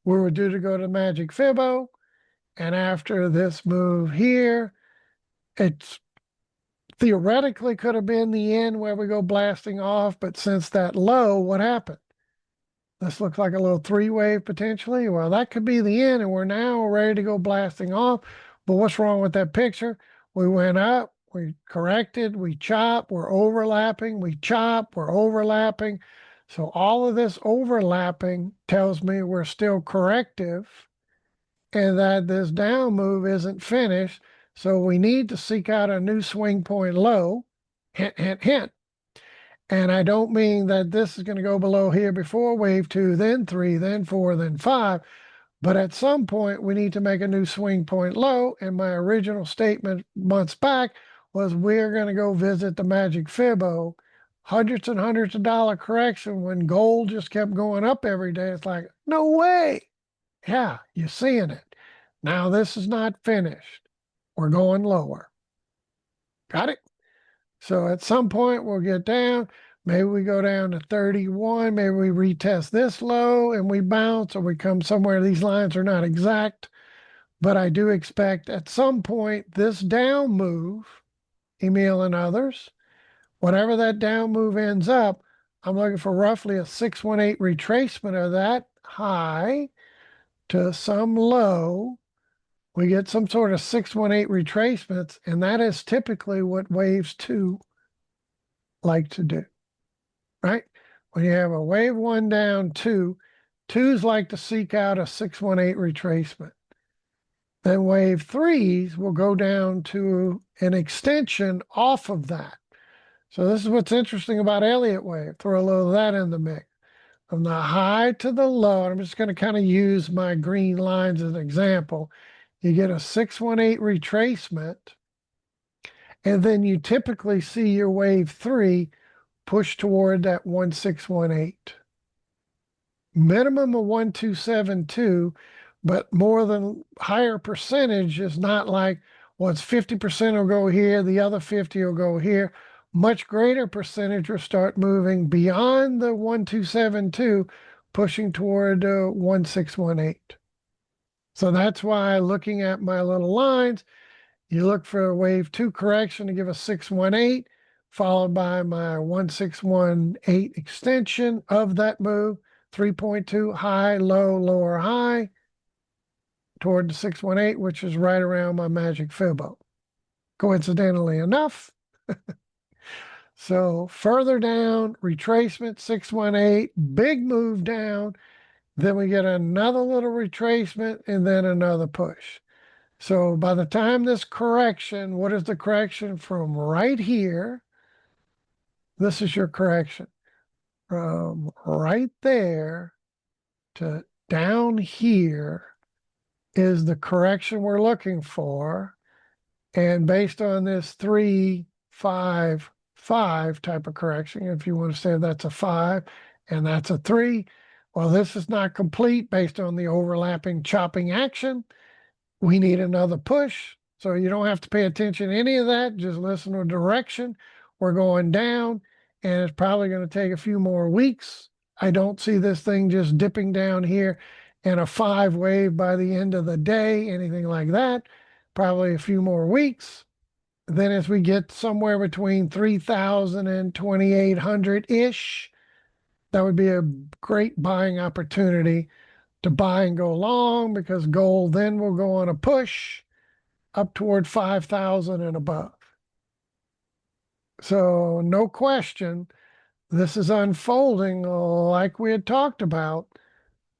We were due to go to Magic Fibo. And after this move here, it's theoretically could have been the end where we go blasting off. But since that low, what happened? This looks like a little 3-wave potentially. Well, that could be the end, and we're now ready to go blasting off. But what's wrong with that picture? We went up, we corrected, we chop, we're overlapping, we chop, we're overlapping. So all of this overlapping tells me we're still corrective and that this down move isn't finished. So we need to seek out a new swing point low. Hint, hint, hint. And I don't mean that this is going to go below here before wave 2, then 3, then 4, then 5. But at some point, we need to make a new swing point low. And my original statement months back was we're going to go visit the Magic Fibo. Hundreds and hundreds of dollar correction when gold just kept going up every day. It's like, no way. Yeah, you're seeing it. Now this is not finished. We're going lower. Got it? So at some point we'll get down. Maybe we go down to 31. Maybe we retest this low and we bounce, or we come somewhere. These lines are not exact, but I do expect at some point this down move, Emil and others, whatever that down move ends up, I'm looking for roughly a 618 retracement of that high to some low. We get some sort of 618 retracements, and that is typically what waves 2 like to do, right? When you have a wave 1 down 2, 2s like to seek out a 618 retracement. Then wave 3s will go down to an extension off of that. So this is what's interesting about Elliott wave. Throw a little of that in the mix. From the high to the low, and I'm just going to kind of use my green lines as an example. You get a 618 retracement, and then you typically see your wave 3 push toward that 1618. Minimum of 1272, but more than higher percentage is not like, well, it's 50% will go here, the other 50 will go here. Much greater percentage will start moving beyond the 1272, pushing toward 1618. So that's why looking at my little lines, you look for a wave 2 correction to give a 618, followed by my 1618 extension of that move, 3.2 high, low, lower, high, toward the 618, which is right around my Magic Fibo. Coincidentally enough. So further down, retracement, 618, big move down. Then we get another little retracement and then another push. So by the time this correction, what is the correction from right here? This is your correction. From right there to down here is the correction we're looking for. And based on this 3, 5, 5 type of correction, if you want to say that's a 5 and that's a 3, well, this is not complete based on the overlapping chopping action. We need another push. So you don't have to pay attention to any of that. Just listen to direction. We're going down, and it's probably going to take a few more weeks. I don't see this thing just dipping down here in a 5 wave by the end of the day, anything like that. Probably a few more weeks. Then as we get somewhere between 3,000 and 2,800-ish, that would be a great buying opportunity to buy and go long, because gold then will go on a push up toward 5,000 and above. So no question, this is unfolding like we had talked about,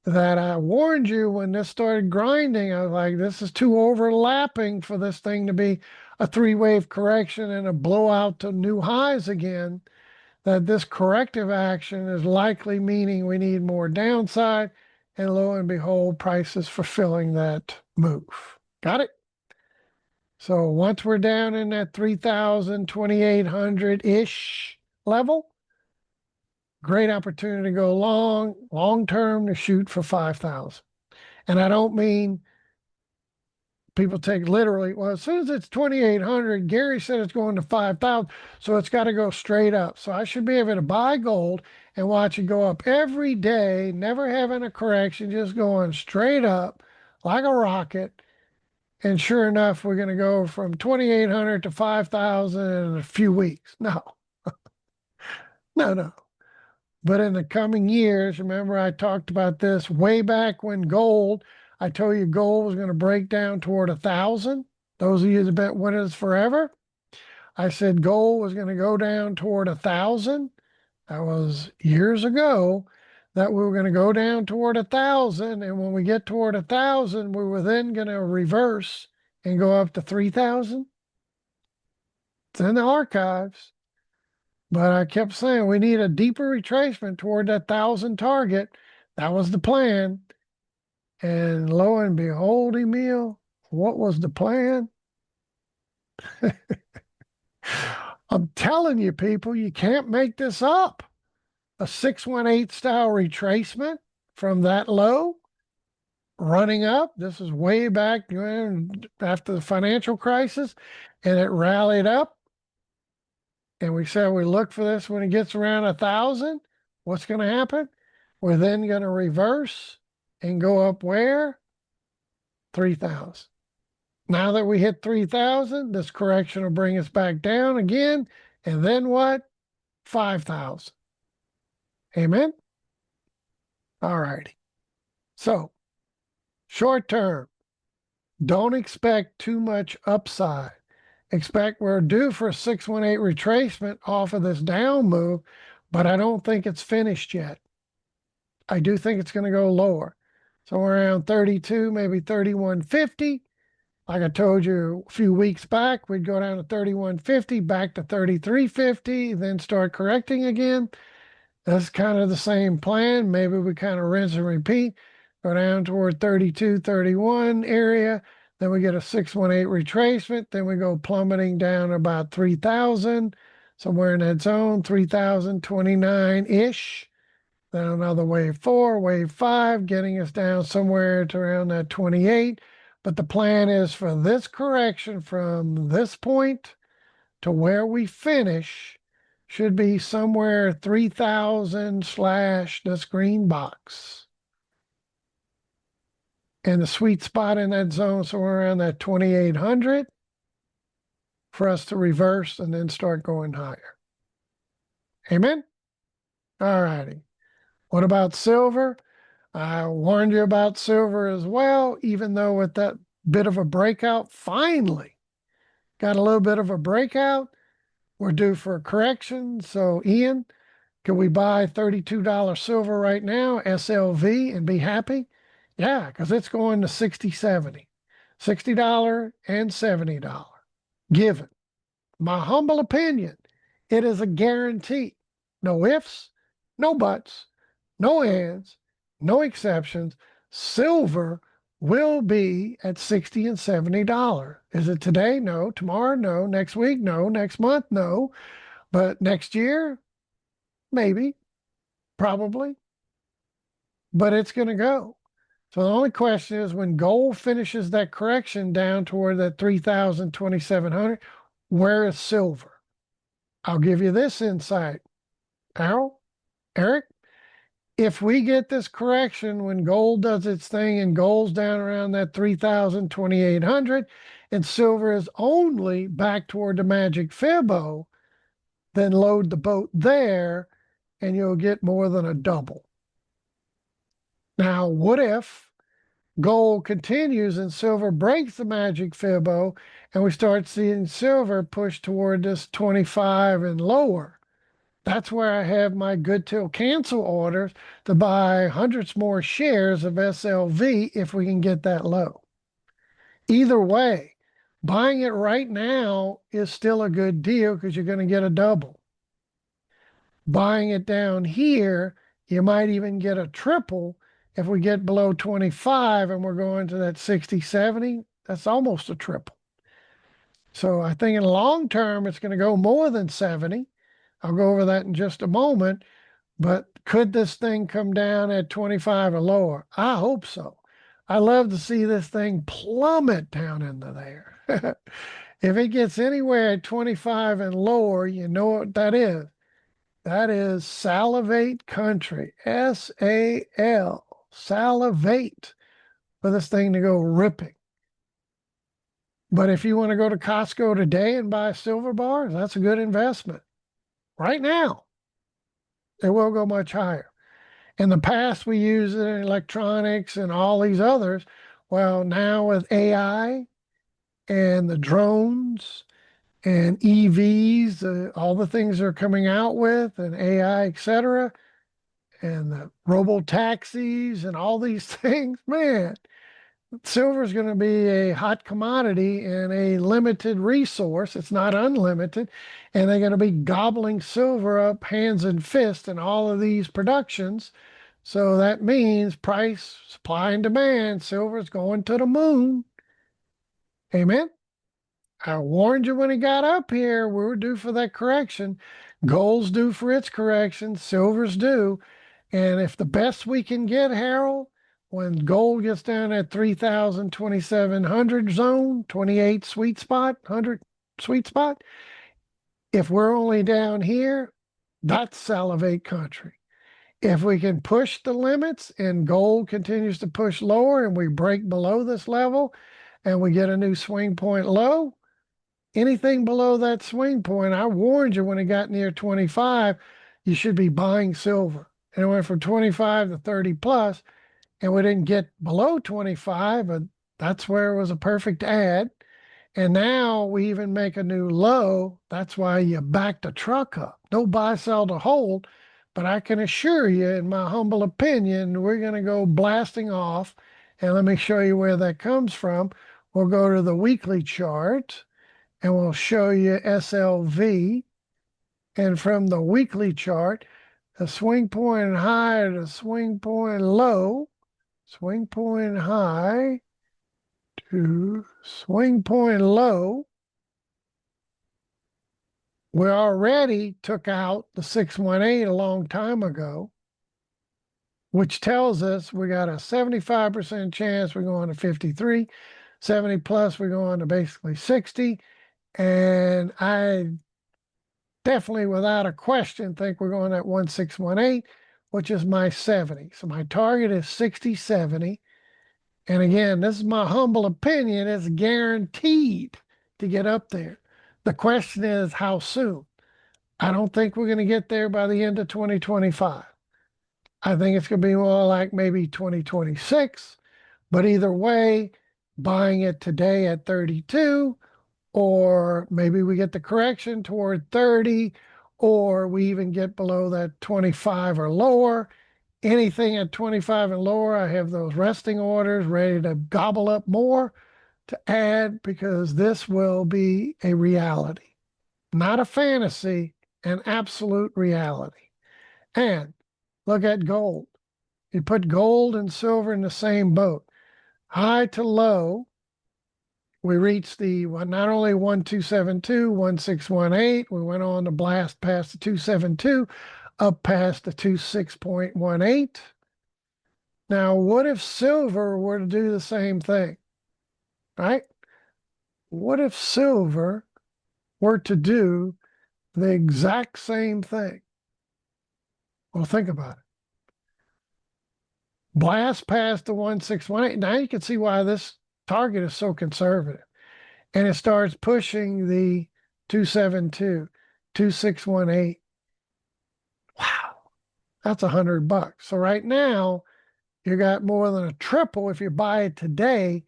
that I warned you when this started grinding. I was like, this is too overlapping for this thing to be a three-wave correction and a blowout to new highs again, that this corrective action is likely meaning we need more downside, and lo and behold, price is fulfilling that move. Got it? So once we're down in that 3,000, 2,800-ish level, great opportunity to go long term to shoot for 5,000. And I don't mean people take literally, well, as soon as it's 2,800, Gary said it's going to 5,000, so it's got to go straight up. So I should be able to buy gold and watch it go up every day, never having a correction, just going straight up like a rocket. And sure enough, we're going to go from 2,800 to 5,000 in a few weeks. No, no. But in the coming years, remember I talked about this way back when I told you gold was going to break down toward 1,000. Those of you that have been with us forever, I said gold was going to go down toward 1,000. That was years ago, that we were going to go down toward 1,000. And when we get toward 1,000, we were then going to reverse and go up to 3,000. It's in the archives. But I kept saying we need a deeper retracement toward that 1,000 target. That was the plan. And lo and behold, Emil, what was the plan? I'm telling you, people, you can't make this up. A 618 style retracement from that low, running up. This is way back after the financial crisis, and it rallied up. And we said we look for this when it gets around 1,000. What's going to happen? We're then going to reverse and go up where? 3,000. Now that we hit 3,000, this correction will bring us back down again. And then what? 5,000. Amen? All righty. So, short term, don't expect too much upside. Expect we're due for a 618 retracement off of this down move, but I don't think it's finished yet. I do think it's going to go lower. So around 32, maybe 31.50. Like I told you a few weeks back, we'd go down to 31.50, back to 33.50, then start correcting again. That's kind of the same plan. Maybe we kind of rinse and repeat, go down toward 32, 31 area. Then we get a 618 retracement. Then we go plummeting down about 3,000, somewhere in that zone, 3,029-ish. Then another wave 4, wave 5, getting us down somewhere to around that 28. But the plan is for this correction from this point to where we finish should be somewhere 3,000 / this green box. And the sweet spot in that zone, somewhere around that 2,800, for us to reverse and then start going higher. Amen? All righty. What about silver? I warned you about silver as well, even though with that bit of a breakout, finally got a little bit of a breakout. We're due for a correction. So, Ian, can we buy $32 silver right now, SLV, and be happy? Yeah, because it's going to 60, 70. $60 and $70. Given. My humble opinion, it is a guarantee. No ifs, no buts, no ands, no exceptions. Silver will be at $60 and $70. Is it today? No. Tomorrow? No. Next week? No. Next month? No. But next year? Maybe. Probably. But it's going to go. So the only question is, when gold finishes that correction down toward that 3,000, 2,700, where is silver? I'll give you this insight. Errol, Eric, if we get this correction when gold does its thing and gold's down around that 3,000, 2,800, and silver is only back toward the magic Fibo, then load the boat there and you'll get more than a double. Now, what if gold continues and silver breaks the magic Fibo and we start seeing silver push toward this 25 and lower? That's where I have my good till cancel orders to buy hundreds more shares of SLV if we can get that low. Either way, buying it right now is still a good deal because you're going to get a double. Buying it down here, you might even get a triple if we get below 25 and we're going to that 60, 70. That's almost a triple. So I think in the long term, it's going to go more than 70. I'll go over that in just a moment. But could this thing come down at 25 or lower? I hope so. I love to see this thing plummet down into there. If it gets anywhere at 25 and lower, you know what that is. That is salivate country. S-A-L. Salivate for this thing to go ripping. But if you want to go to Costco today and buy silver bars, that's a good investment. Right now, it will go much higher. In the past, we used it in electronics and all these others. Well, now with AI and the drones and EVs, all the things they're coming out with, and AI, etc., and the robo taxis and all these things, man, silver is going to be a hot commodity and a limited resource. It's not unlimited. And they're going to be gobbling silver up hands and fist in all of these productions. So that means price, supply, and demand. Silver is going to the moon. Amen. I warned you when it got up here, we were due for that correction. Gold's due for its correction. Silver's due. And if the best we can get, Harold, when gold gets down at 3,000, 2,700 zone, 28 sweet spot, 100 sweet spot, if we're only down here, that's salivate country. If we can push the limits and gold continues to push lower and we break below this level and we get a new swing point low, anything below that swing point, I warned you when it got near 25, you should be buying silver. And it went from 25 to 30 plus, and we didn't get below 25, but that's where it was a perfect add. And now we even make a new low. That's why you back the truck up. No buy, sell to hold. But I can assure you, in my humble opinion, we're going to go blasting off. And let me show you where that comes from. We'll go to the weekly chart and we'll show you SLV. And from the weekly chart, the swing point high to swing point low, swing point high to swing point low, we already took out the 618 a long time ago, which tells us we got a 75% chance we're going to 53, 70 plus we're going to basically 60. And I definitely, without a question, think we're going at 1618, which is my 70. So my target is 60, 70. And again, this is my humble opinion. It's guaranteed to get up there. The question is how soon? I don't think we're going to get there by the end of 2025. I think it's going to be more like maybe 2026. But either way, buying it today at 32, or maybe we get the correction toward 30, or we even get below that 25 or lower. Anything at 25 and lower, I have those resting orders ready to gobble up more to add, because this will be a reality, not a fantasy, an absolute reality. And look at gold. You put gold and silver in the same boat. High to low, we reached the not only 1272, 1618, we went on to blast past the 272, up past the 26.18. Now, what if silver were to do the same thing, right? What if silver were to do the exact same thing? Well, think about it. blast past the 1618. Now you can see why this target is so conservative. And it starts pushing the 272, 2618. Wow, that's $100. So right now, you got more than a triple if you buy it today,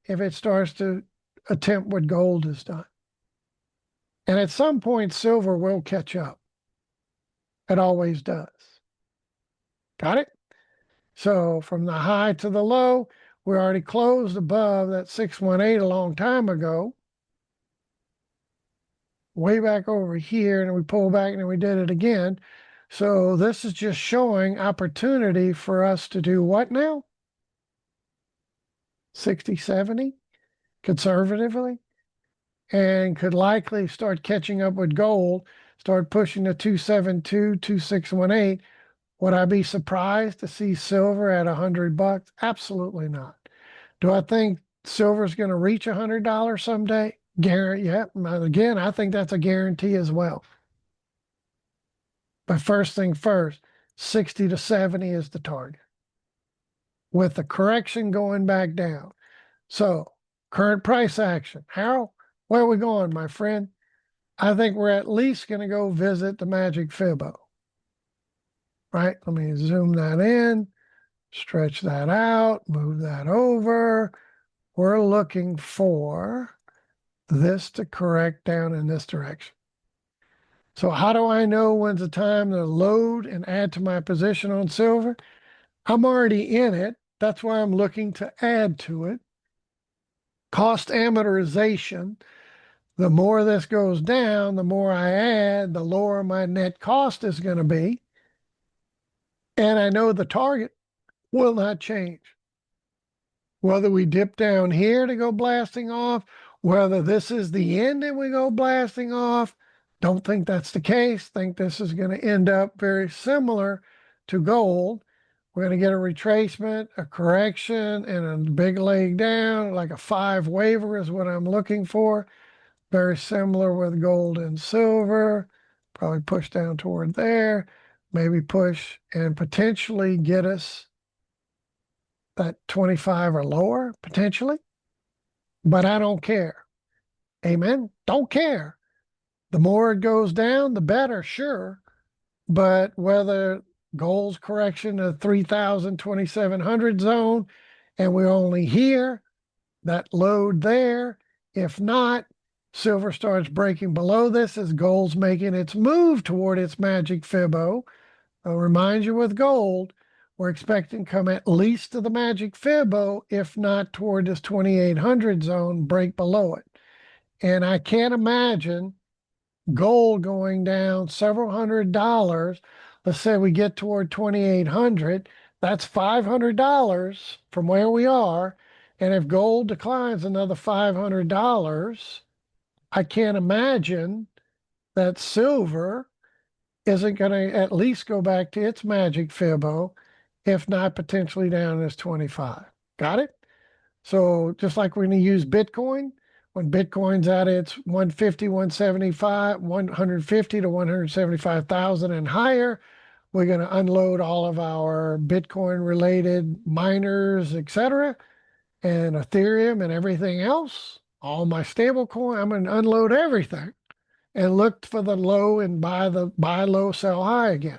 if it starts to attempt what gold has done. And at some point, silver will catch up. It always does. Got it? So from the high to the low, we already closed above that 618 a long time ago. Way back over here, and we pulled back and then we did it again. So this is just showing opportunity for us to do what now? 60, 70 conservatively, and could likely start catching up with gold, start pushing the 272, 2618. Would I be surprised to see silver at $100? Absolutely not. Do I think silver's going to reach $100 someday? Guarantee, yeah. Again, I think that's a guarantee as well. But first thing first, 60 to 70 is the target, with the correction going back down. So current price action. Harold, where are we going, my friend? I think we're at least going to go visit the Magic Fibo. Right? Let me zoom that in, stretch that out, move that over. We're looking for this to correct down in this direction. So how do I know when's the time to load and add to my position on silver? I'm already in it. That's why I'm looking to add to it. Cost amortization. The more this goes down, the more I add, the lower my net cost is going to be. And I know the target will not change. Whether we dip down here to go blasting off, whether this is the end and we go blasting off, don't think that's the case. Think this is going to end up very similar to gold. We're going to get a retracement, a correction, and a big leg down, like a 5 waiver is what I'm looking for. Very similar with gold and silver. Probably push down toward there, maybe push and potentially get us that 25 or lower, potentially. But I don't care. Amen. Don't care. The more it goes down, the better, sure. But whether gold's correction to 3,000, 2,700 zone, and we're only here, that load there. If not, silver starts breaking below this as gold's making its move toward its magic Fibo. I'll remind you with gold, we're expecting to come at least to the magic Fibo, if not toward this 2,800 zone, break below it. And I can't imagine gold going down several $100s. Let's say we get toward 2,800. That's $500 from where we are. And if gold declines another $500, I can't imagine that silver isn't going to at least go back to its magic Fibo, if not potentially down as 25. Got it? So just like we're going to use Bitcoin, when Bitcoin's at its 150, 175, 150 to 175,000 and higher, we're going to unload all of our Bitcoin related miners, etc., and Ethereum and everything else, all my stable coin. I'm going to unload everything and look for the low and buy low, sell high again.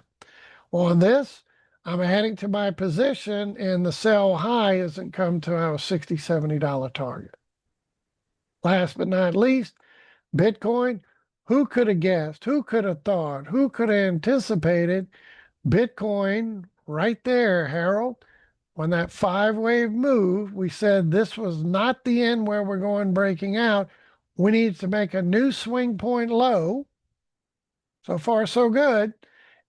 Well, on this, I'm adding to my position and the sell high hasn't come to our $60, $70 target. Last but not least, Bitcoin. Who could have guessed? Who could have thought? Who could have anticipated Bitcoin right there, Harold? When that 5-wave move, we said this was not the end where we're going breaking out. We need to make a new swing point low. So far, so good.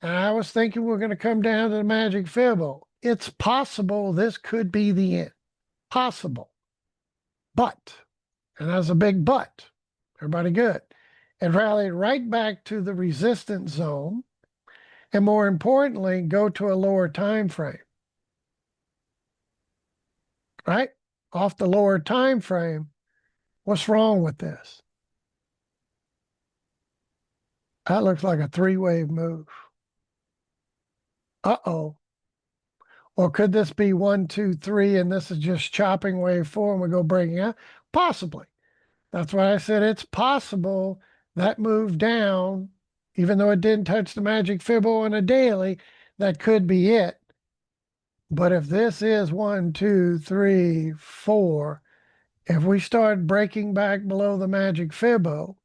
And I was thinking we're going to come down to the magic Fibo. It's possible this could be the end. Possible. But, and that's a big but. Everybody good. It rallied right back to the resistance zone. And more importantly, go to a lower time frame. Right? Off the lower time frame. What's wrong with this? That looks like a 3-wave move. Uh-oh. Or could this be 1, 2, 3, and this is just chopping wave 4 and we go breaking out? Possibly. That's why I said it's possible that move down, even though it didn't touch the magic Fibo on a daily, that could be it. But if this is 1, 2, 3, 4, if we start breaking back below the magic Fibo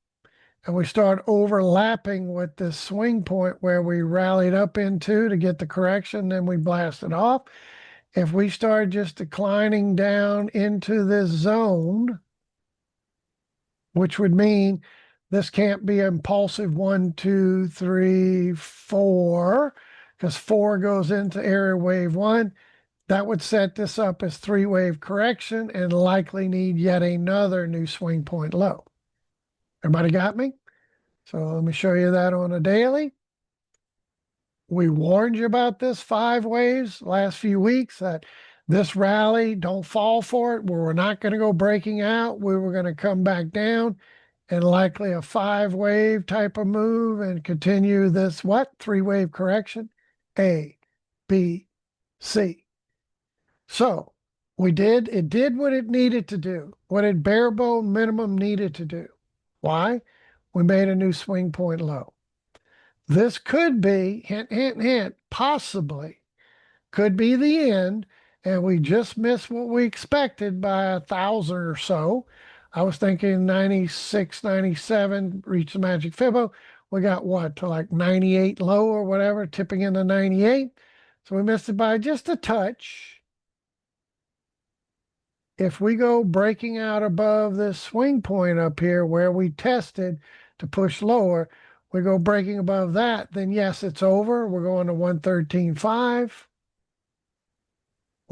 and we start overlapping with this swing point where we rallied up into to get the correction, then we blasted off. If we start just declining down into this zone, which would mean this can't be impulsive 1, 2, 3, 4, because 4 goes into area wave 1. That would set this up as 3-wave correction and likely need yet another new swing point low. Everybody got me? So let me show you that on a daily. We warned you about this 5 waves last few weeks, that this rally, don't fall for it. We're not going to go breaking out. We were going to come back down and likely a 5-wave type of move and continue this what? 3-wave correction? A, B, C. So it did what it needed to do, what it bare bone minimum needed to do. Why? We made a new swing point low. This could be, hint, hint, hint, possibly could be the end, and we just missed what we expected by 1,000 or so. I was thinking 96, 97, reach the magic Fibo. We got what, to like 98 low or whatever, tipping into 98. So we missed it by just a touch. If we go breaking out above this swing point up here where we tested to push lower, we go breaking above that, then yes, it's over. We're going to 113.5,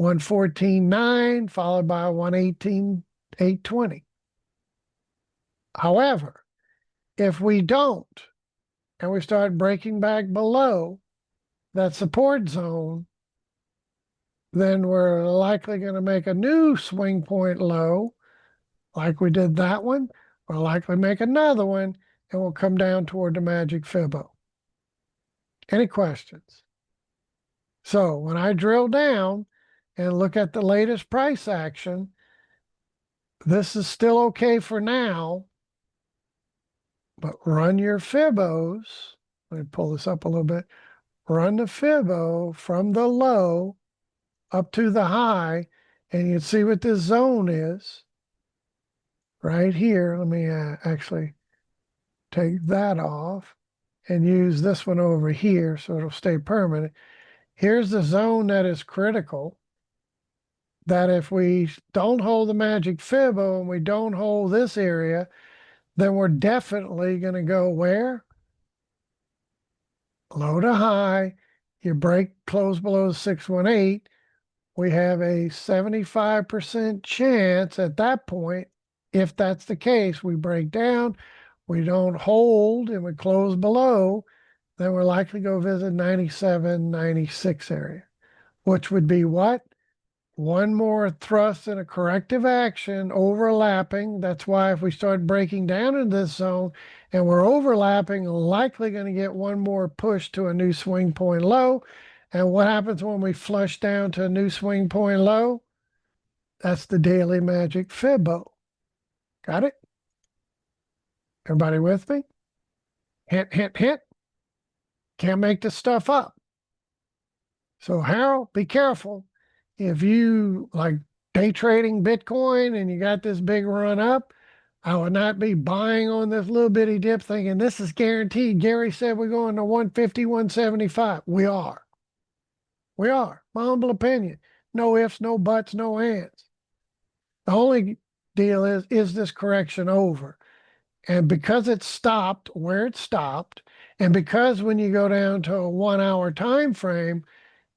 114.9, followed by 118.820. However, if we don't, and we start breaking back below that support zone, then we're likely going to make a new swing point low, like we did that one. We'll likely make another one, and we'll come down toward the magic Fibo. Any questions? So when I drill down and look at the latest price action, this is still okay for now, but run your Fibos. Let me pull this up a little bit. Run the Fibo from the low up to the high, and you can see what this zone is right here. Let me actually take that off and use this one over here so it'll stay permanent. Here's the zone that is critical, that if we don't hold the magic Fibo and we don't hold this area, then we're definitely going to go where? Low to high. You break close below 618. We have a 75% chance at that point. If that's the case, we break down, we don't hold, and we close below, then we're likely to go visit 97, 96 area, which would be what? One more thrust and a corrective action overlapping. That's why if we start breaking down in this zone and we're overlapping, likely going to get one more push to a new swing point low. And what happens when we flush down to a new swing point low? That's the daily magic Fibo. Got it? Everybody with me? Hint, hint, hint. Can't make this stuff up. So Harold, be careful. If you like day trading Bitcoin and you got this big run up, I would not be buying on this little bitty dip thinking this is guaranteed. Gary said we're going to 150, 175. We are. We are. My humble opinion. No ifs, no buts, no ands. The only deal is this correction over? And because it stopped where it stopped, and because when you go down to a 1-hour time frame,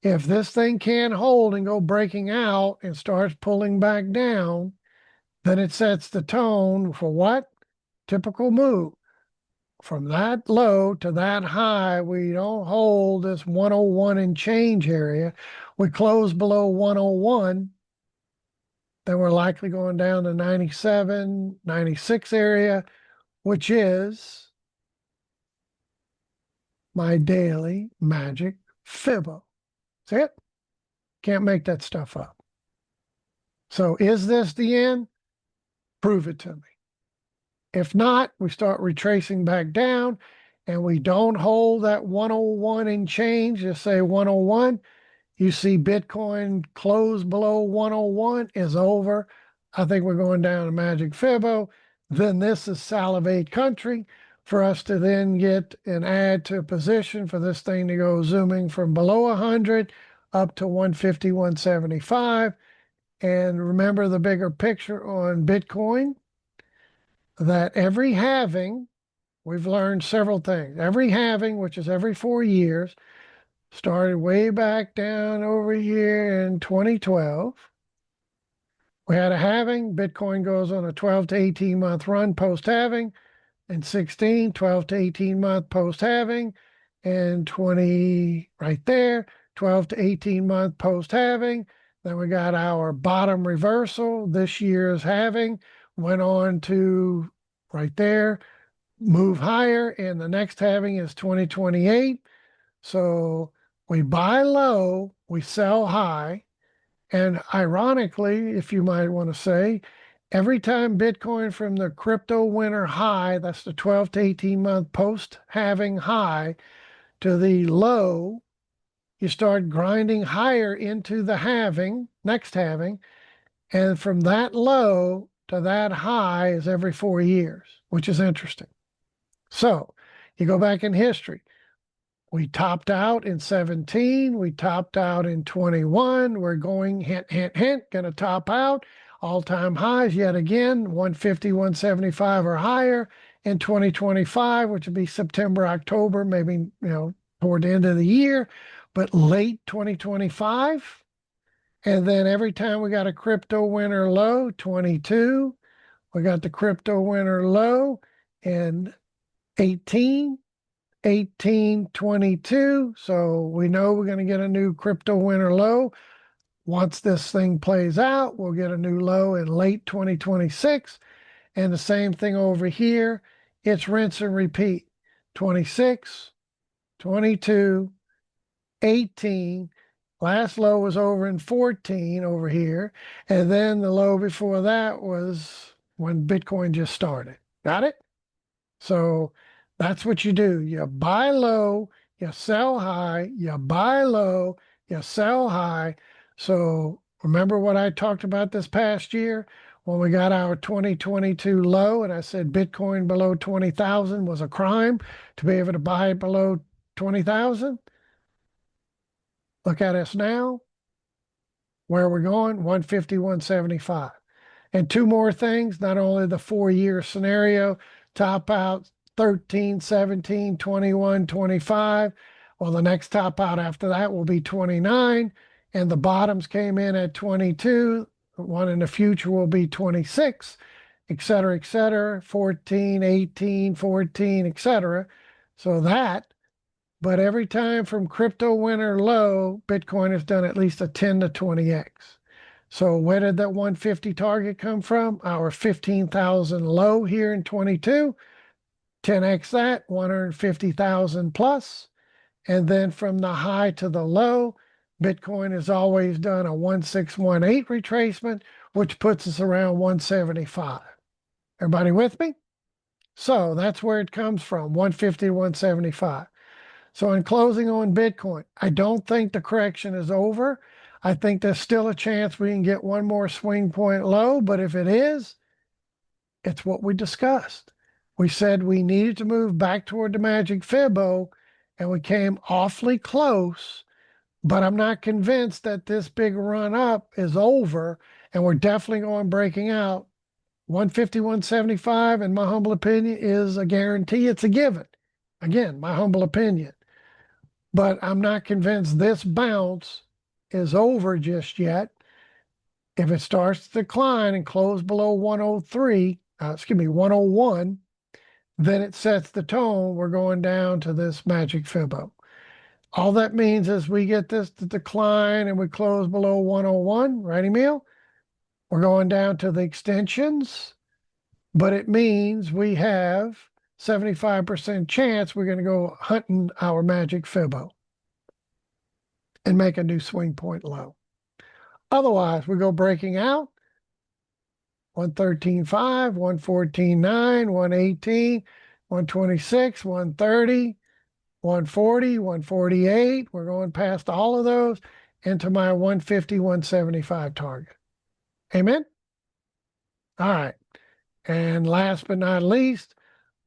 if this thing can't hold and go breaking out and starts pulling back down, then it sets the tone for what? Typical move. From that low to that high, we don't hold this 101 and change area. We close below 101, then we're likely going down to 97, 96 area, which is my daily magic Fibo. See it? Can't make that stuff up. So is this the end? Prove it to me. If not, we start retracing back down and we don't hold that 101 and change, just say 101. You see Bitcoin close below 101 is over. I think we're going down to Magic Fibo. Then this is salivate country for us to then get and add to a position for this thing to go zooming from below 100 up to 150, 175. And remember the bigger picture on Bitcoin, that every halving, we've learned several things. Every halving, which is every 4 years, started way back down over here in 2012. We had a halving. Bitcoin goes on a 12 to 18 month run post halving. In 16, 12 to 18 month post halving. And 20 right there, 12 to 18 month post halving. Then we got our bottom reversal. This year's halving went on to right there, move higher. And the next halving is 2028. So we buy low, we sell high. And ironically, if you might want to say, every time Bitcoin from the crypto winter high, that's the 12 to 18 month post halving high, to the low, you start grinding higher into the halving, next halving. And from that low to that high is every 4 years, which is interesting. So you go back in history. We topped out in 17. We topped out in 21. We're going hint, hint, hint, going to top out. All-time highs yet again, 150, 175 or higher in 2025, which would be September, October, maybe, toward the end of the year, but late 2025. And then every time we got a crypto winter low, 22. We got the crypto winter low in 18. 1822. So we know we're going to get a new crypto winter low. Once this thing plays out, we'll get a new low in late 2026. And the same thing over here. It's rinse and repeat. 26, 22, 18. Last low was over in 14 over here. And then the low before that was when Bitcoin just started. Got it? So that's what you do. You buy low, you sell high, you buy low, you sell high. So remember what I talked about this past year when we got our 2022 low, and I said Bitcoin below 20,000 was a crime to be able to buy it below 20,000? Look at us now. Where we're going, 150, 175. And two more things, not only the 4-year scenario, top out 13, 17, 21, 25. Well, the next top out after that will be 29. And the bottoms came in at 22. One in the future will be 26, et cetera, 14, 18, 14, et cetera. So that, but every time from crypto winter low, Bitcoin has done at least a 10 to 20x. So where did that 150 target come from? Our 15,000 low here in 22, 10x that, 150,000 plus. And then from the high to the low, Bitcoin has always done a 1618 retracement, which puts us around 175. Everybody with me? So that's where it comes from, 150 to 175. So in closing on Bitcoin, I don't think the correction is over. I think there's still a chance we can get one more swing point low, but if it is, it's what we discussed. We said we needed to move back toward the Magic Fibo, and we came awfully close, but I'm not convinced that this big run up is over, and we're definitely going breaking out. 150, 175, in my humble opinion, is a guarantee. It's a given. Again, my humble opinion. But I'm not convinced this bounce is over just yet. If it starts to decline and close below 101, then it sets the tone. We're going down to this Magic Fibo. All that means is we get this to decline and we close below 101, right, Emil? We're going down to the extensions, but it means we have 75% chance we're going to go hunting our Magic Fibo and make a new swing point low. Otherwise, we go breaking out 113.5, 114.9, 118, 126, 130, 140, 148. We're going past all of those into my 150, 175 target. Amen? All right. And last but not least,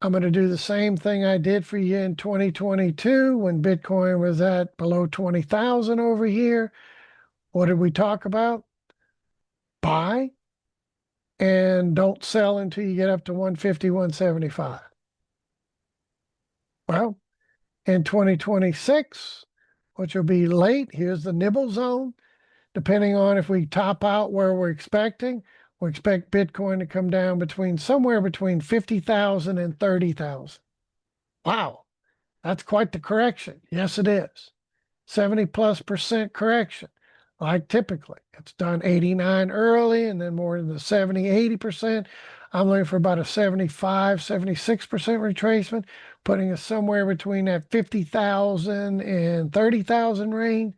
I'm going to do the same thing I did for you in 2022 when Bitcoin was at below 20,000 over here. What did we talk about? Buy and don't sell until you get up to 150, 175. Well, in 2026, which will be late, here's the nibble zone. Depending on if we top out where we're expecting, we expect Bitcoin to come down somewhere between 50,000 and 30,000. Wow, that's quite the correction. Yes, it is. 70+% correction. Like typically, it's done 89 early and then more in the 70, 80%. I'm looking for about a 75, 76% retracement, putting us somewhere between that 50,000 and 30,000 range.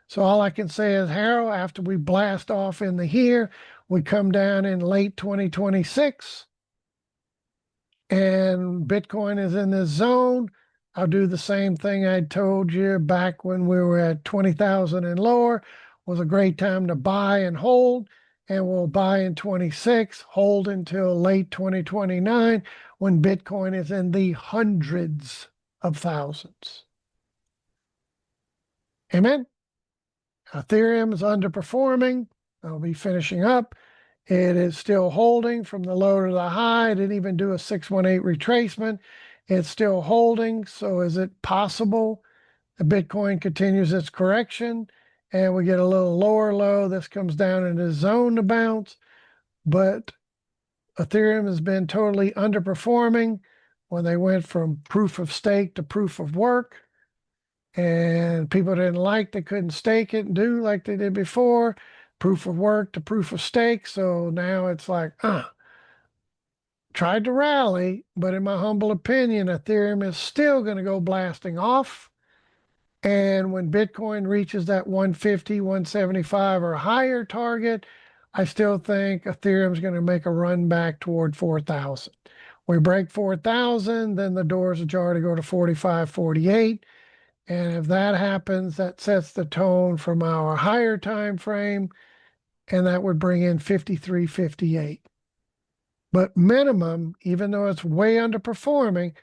So all I can say is, Harold, after we blast off in the here, we come down in late 2026 and Bitcoin is in this zone. I'll do the same thing I told you back when we were at 20,000 and lower. Was a great time to buy and hold, and we'll buy in 26, hold until late 2029 when Bitcoin is in the hundreds of thousands. Amen. Ethereum is underperforming. I'll be finishing up. It is still holding from the low to the high. It didn't even do a 618 retracement. It's still holding. So is it possible the Bitcoin continues its correction and we get a little lower low? This comes down into zone to bounce. But Ethereum has been totally underperforming when they went from proof of stake to proof of work. And people didn't like, they couldn't stake it and do like they did before, proof of work to proof of stake. So now it's like, tried to rally, but in my humble opinion, Ethereum is still going to go blasting off. And when Bitcoin reaches that 150, 175 or higher target, I still think Ethereum is going to make a run back toward 4,000. We break 4,000, then the door's ajar to go to 45, 48. And if that happens, that sets the tone from our higher time frame, and that would bring in 53, 58. But minimum, even though it's way underperforming,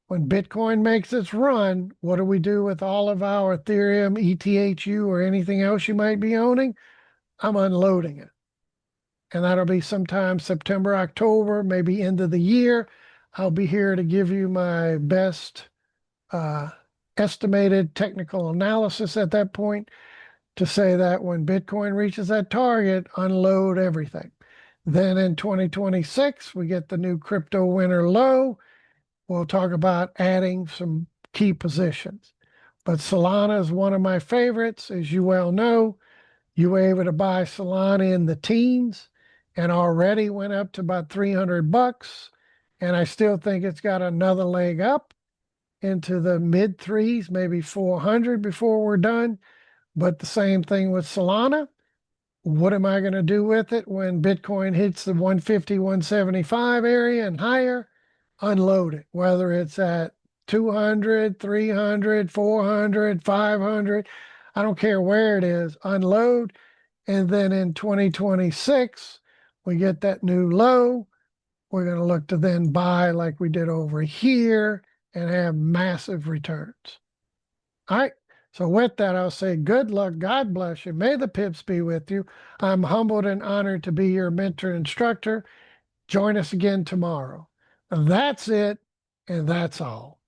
when Bitcoin makes its run, what do we do with all of our Ethereum, ETHU, or anything else you might be owning? I'm unloading it. And that'll be sometime September, October, maybe end of the year. I'll be here to give you my best estimated technical analysis at that point to say that when Bitcoin reaches that target, unload everything. Then in 2026, we get the new crypto winter low. We'll talk about adding some key positions. But Solana is one of my favorites. As you well know, you were able to buy Solana in the teens and already went up to about 300 bucks. And I still think it's got another leg up into the mid threes, maybe 400 before we're done. But the same thing with Solana. What am I going to do with it when Bitcoin hits the 150, 175 area and higher? Unload it, whether it's at 200, 300, 400, 500. I don't care where it is, unload. And then in 2026, we get that new low. We're going to look to then buy like we did over here and have massive returns. All right. So with that, I'll say good luck. God bless you. May the pips be with you. I'm humbled and honored to be your mentor instructor. Join us again tomorrow. That's it, and that's all.